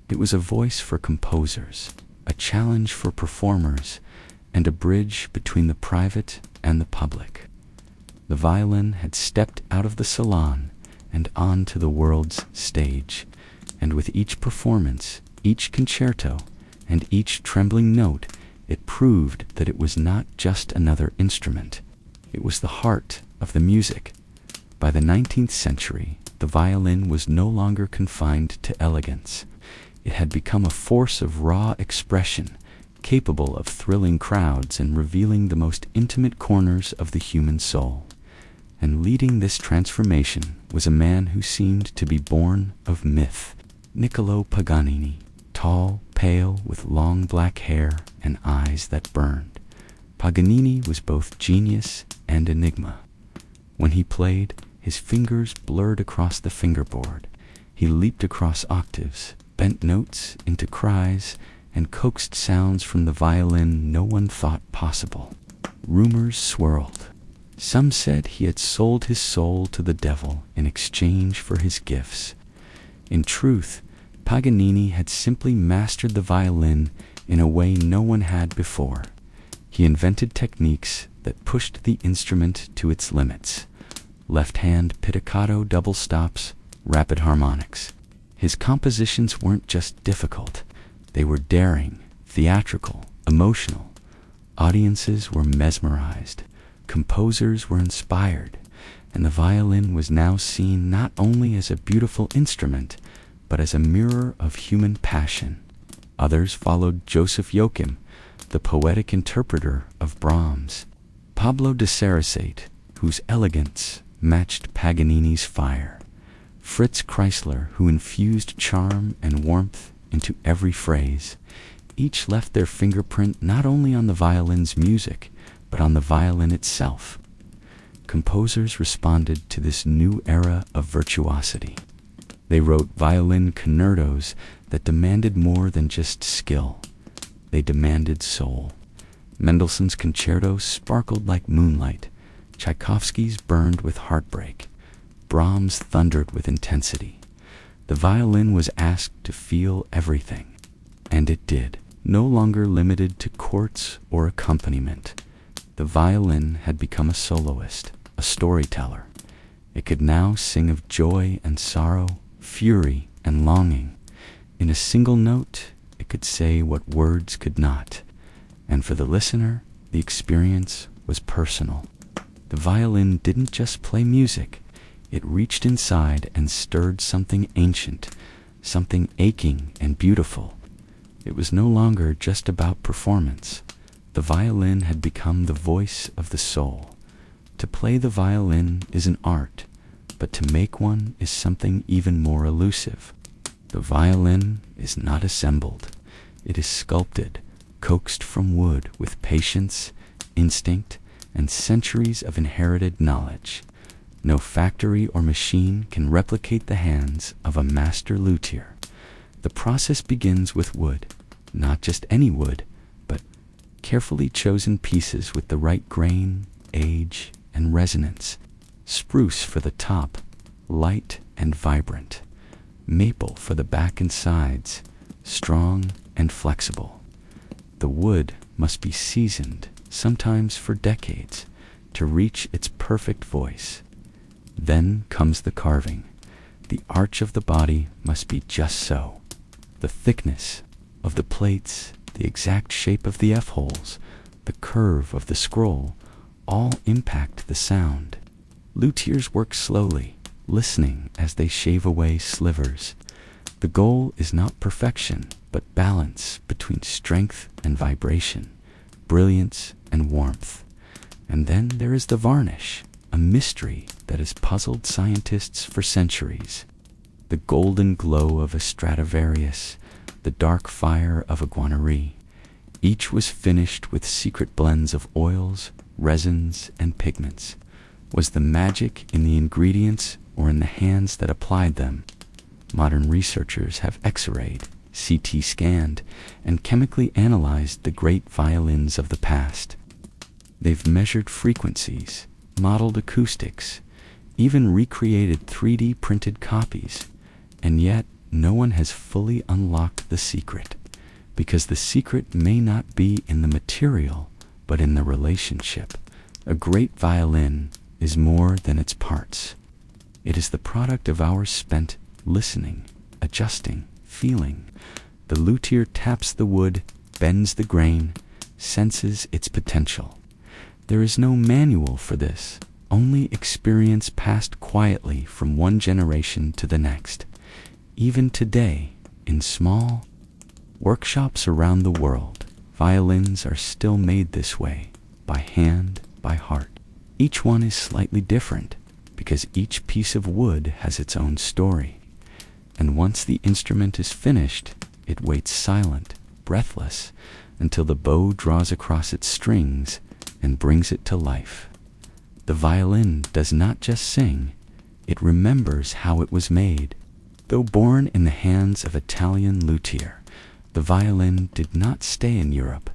It was a voice for composers, a challenge for performers, and a bridge between the private and the public. The violin had stepped out of the salon and onto the world's stage, and with each performance, each concerto, and each trembling note, it proved that it was not just another instrument. It was the heart of the music. By the 19th century, the violin was no longer confined to elegance. It had become a force of raw expression, capable of thrilling crowds and revealing the most intimate corners of the human soul. And leading this transformation was a man who seemed to be born of myth, Niccolò Paganini, tall, pale, with long black hair and eyes that burned. Paganini was both genius and enigma. When he played, his fingers blurred across the fingerboard. He leaped across octaves, bent notes into cries, and coaxed sounds from the violin no one thought possible. Rumors swirled. Some said he had sold his soul to the devil in exchange for his gifts. In truth, Paganini had simply mastered the violin in a way no one had before. He invented techniques that pushed the instrument to its limits. Left-hand pizzicato double stops, rapid harmonics. His compositions weren't just difficult. They were daring, theatrical, emotional. Audiences were mesmerized. Composers were inspired. and the violin was now seen not only as a beautiful instrument, but as a mirror of human passion. Others followed Joseph Joachim, the poetic interpreter of Brahms, Pablo de Sarasate, whose elegance matched Paganini's fire, Fritz Kreisler, who infused charm and warmth into every phrase. Each left their fingerprint not only on the violin's music, but on the violin itself. Composers responded to this new era of virtuosity. They wrote violin concertos that demanded more than just skill. They demanded soul. Mendelssohn's concerto sparkled like moonlight. Tchaikovsky's burned with heartbreak. Brahms thundered with intensity. The violin was asked to feel everything, and it did. No longer limited to chords or accompaniment, the violin had become a soloist, a storyteller. It could now sing of joy and sorrow, fury and longing. In a single note, it could say what words could not. And for the listener, the experience was personal. The violin didn't just play music. It reached inside and stirred something ancient, something aching and beautiful. It was no longer just about performance. The violin had become the voice of the soul. To play the violin is an art, but to make one is something even more elusive. The violin is not assembled. It is sculpted, coaxed from wood with patience, instinct, and centuries of inherited knowledge. No factory or machine can replicate the hands of a master luthier. The process begins with wood, not just any wood, but carefully chosen pieces with the right grain, age, and resonance. Spruce for the top, light and vibrant. Maple for the back and sides, strong and flexible. The wood must be seasoned, sometimes for decades, to reach its perfect voice. Then comes the carving. The arch of the body must be just so. The thickness of the plates, the exact shape of the F-holes, the curve of the scroll, all impact the sound. Luthiers work slowly, listening as they shave away slivers. The goal is not perfection, but balance between strength and vibration, brilliance and warmth. And then there is the varnish, a mystery that has puzzled scientists for centuries. The golden glow of a Stradivarius, the dark fire of a Guarneri. Each was finished with secret blends of oils, resins, and pigments. Was the magic in the ingredients or in the hands that applied them? Modern researchers have X-rayed, CT scanned, and chemically analyzed the great violins of the past. They've measured frequencies, modeled acoustics, even recreated 3D printed copies, and yet no one has fully unlocked the secret, because the secret may not be in the material, but in the relationship. A great violin is more than its parts. It is the product of hours spent listening, adjusting, feeling. The luthier taps the wood, bends the grain, senses its potential. There is no manual for this, only experience passed quietly from one generation to the next. Even today, in small workshops around the world, violins are still made this way, by hand, by heart. Each one is slightly different, because each piece of wood has its own story. And once the instrument is finished, it waits silent, breathless, until the bow draws across its strings and brings it to life. The violin does not just sing, it remembers how it was made. Though born in the hands of Italian luthier, the violin did not stay in Europe.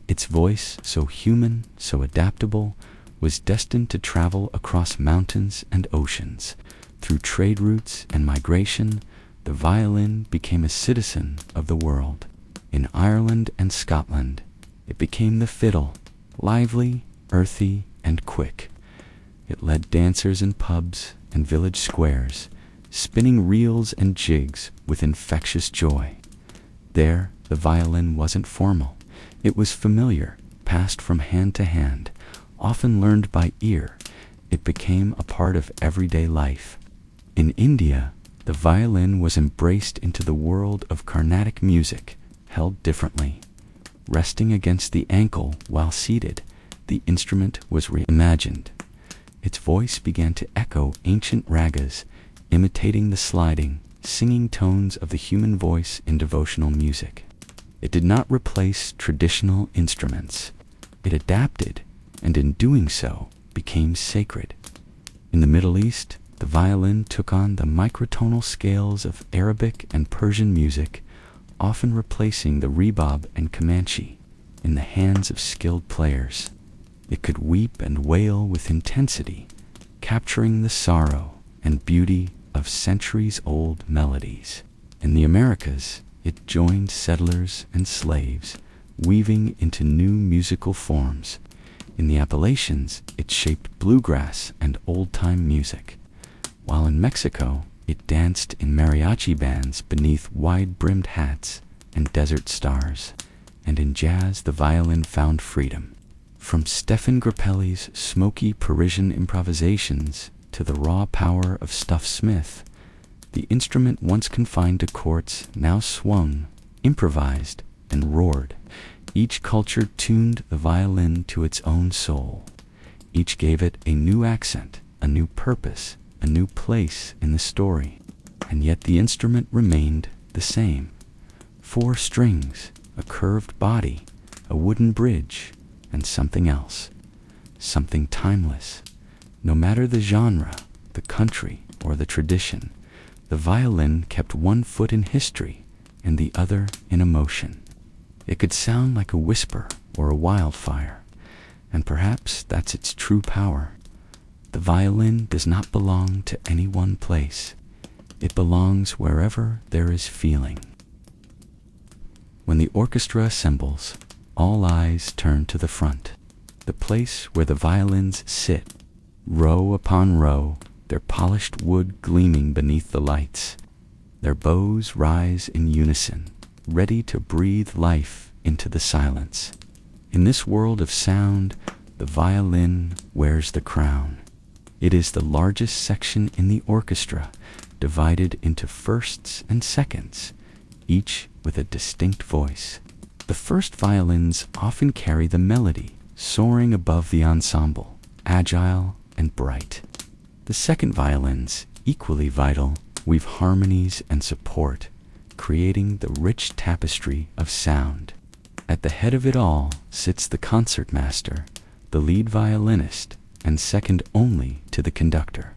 Its voice, so human, so adaptable, was destined to travel across mountains and oceans. Through trade routes and migration, the violin became a citizen of the world. In Ireland and Scotland, it became the fiddle, lively, earthy, and quick. It led dancers in pubs and village squares, spinning reels and jigs with infectious joy. There, the violin wasn't formal. It was familiar, passed from hand to hand, often learned by ear. it became a part of everyday life. In India, the violin was embraced into the world of Carnatic music, held differently. Resting against the ankle while seated, the instrument was reimagined. Its voice began to echo ancient ragas, imitating the sliding, singing tones of the human voice in devotional music. It did not replace traditional instruments. It adapted, and in doing so, became sacred. In the Middle East, the violin took on the microtonal scales of Arabic and Persian music, often replacing the rebab and Comanche in the hands of skilled players. It could weep and wail with intensity, capturing the sorrow and beauty of centuries-old melodies. In the Americas, it joined settlers and slaves, weaving into new musical forms. In the Appalachians, it shaped bluegrass and old-time music, while in Mexico, it danced in mariachi bands beneath wide-brimmed hats and desert stars, and in jazz the violin found freedom. From Stephen Grappelli's smoky Parisian improvisations to the raw power of Stuff Smith, the instrument once confined to courts now swung, improvised, and roared. Each culture tuned the violin to its own soul. Each gave it a new accent, a new purpose, a new place in the story. And yet the instrument remained the same. 4 strings, a curved body, a wooden bridge, and something else. Something timeless. No matter the genre, the country, or the tradition, the violin kept one foot in history and the other in emotion. It could sound like a whisper or a wildfire, and perhaps that's its true power. The violin does not belong to any one place. It belongs wherever there is feeling. When the orchestra assembles, all eyes turn to the front, the place where the violins sit, row upon row, their polished wood gleaming beneath the lights. Their bows rise in unison, ready to breathe life into the silence. In this world of sound, the violin wears the crown. It is the largest section in the orchestra, divided into firsts and seconds, each with a distinct voice. The first violins often carry the melody, soaring above the ensemble, agile and bright. The second violins, equally vital, weave harmonies and support, creating the rich tapestry of sound. At the head of it all sits the concertmaster, the lead violinist, and second only to the conductor.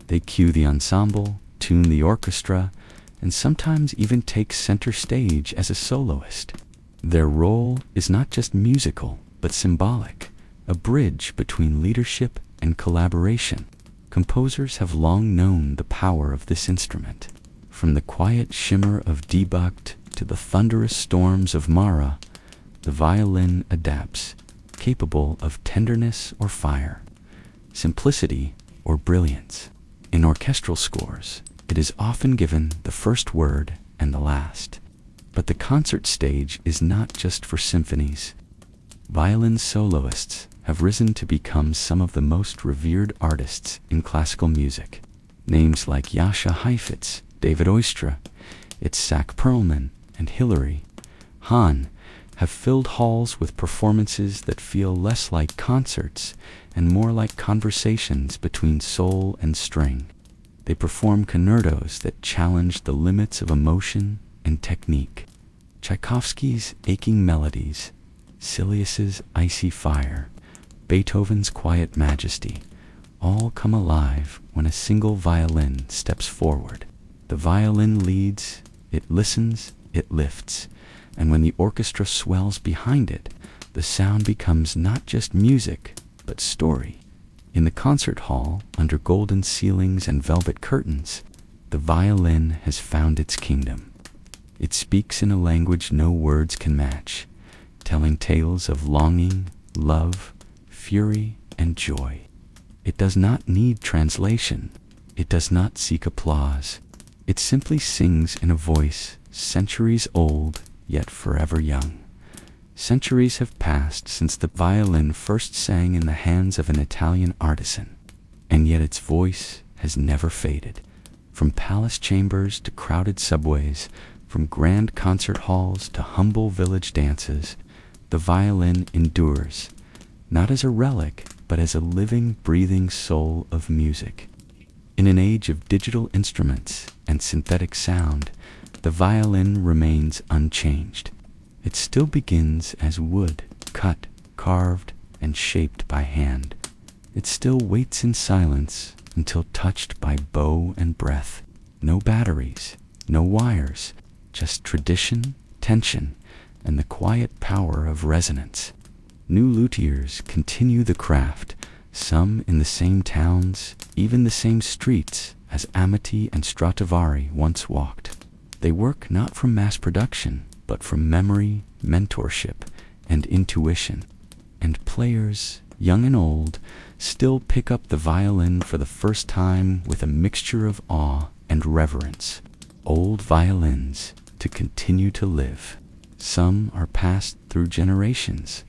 They cue the ensemble, tune the orchestra, and sometimes even take center stage as a soloist. Their role is not just musical, but symbolic, a bridge between leadership and collaboration. Composers have long known the power of this instrument. From the quiet shimmer of Debucht to the thunderous storms of Mara, the violin adapts, capable of tenderness or fire, simplicity or brilliance. In orchestral scores, it is often given the first word and the last. But the concert stage is not just for symphonies. Violin soloists have risen to become some of the most revered artists in classical music. Names like Jascha Heifetz, David Oistra, Itzhak Perlman, and Hilary Hahn have filled halls with performances that feel less like concerts and more like conversations between soul and string. They perform concertos that challenge the limits of emotion and technique. Tchaikovsky's aching melodies, Silius's icy fire, Beethoven's quiet majesty, all come alive when a single violin steps forward. The violin leads, it listens, it lifts, and when the orchestra swells behind it, the sound becomes not just music, but story. In the concert hall, under golden ceilings and velvet curtains, the violin has found its kingdom. It speaks in a language no words can match, telling tales of longing, love, fury, and joy. It does not need translation. It does not seek applause. It simply sings in a voice centuries old, yet forever young. Centuries have passed since the violin first sang in the hands of an Italian artisan. and yet its voice has never faded. From palace chambers to crowded subways, from grand concert halls to humble village dances, the violin endures, not as a relic, but as a living, breathing soul of music. In an age of digital instruments and synthetic sound, the violin remains unchanged. It still begins as wood, cut, carved, and shaped by hand. It still waits in silence until touched by bow and breath. No batteries, no wires, just tradition, tension, and the quiet power of resonance. New luthiers continue the craft, some in the same towns, even the same streets as Amati and Stradivari once walked. They work not from mass production, but from memory, mentorship, and intuition. And players, young and old, still pick up the violin for the first time with a mixture of awe and reverence. Old violins to continue to live. Some are passed through generations,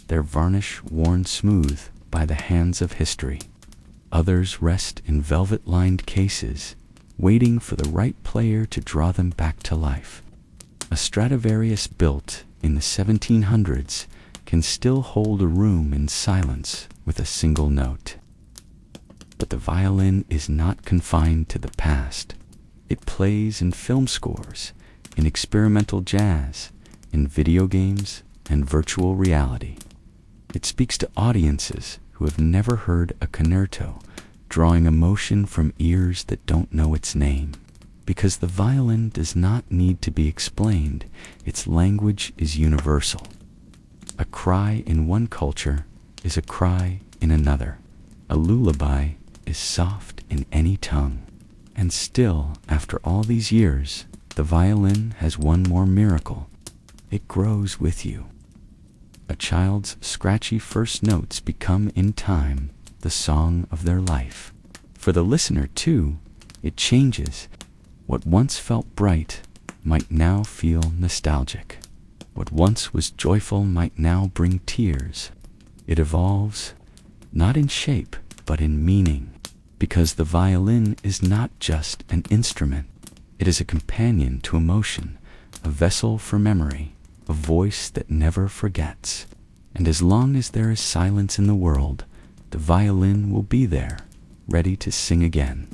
their varnish worn smooth by the hands of history. Others rest in velvet-lined cases, waiting for the right player to draw them back to life. A Stradivarius built in the 1700s can still hold a room in silence with a single note. But the violin is not confined to the past. It plays in film scores, in experimental jazz, in video games, and virtual reality. It speaks to audiences who have never heard a concerto, drawing emotion from ears that don't know its name. Because the violin does not need to be explained, its language is universal. A cry in one culture is a cry in another. A lullaby is soft in any tongue. And still, after all these years, the violin has one more miracle. It grows with you. A child's scratchy first notes become in time the song of their life. For the listener, too, it changes. What once felt bright might now feel nostalgic. What once was joyful might now bring tears. It evolves, not in shape, but in meaning, because the violin is not just an instrument. It is a companion to emotion, a vessel for memory, a voice that never forgets. And as long as there is silence in the world, the violin will be there, ready to sing again.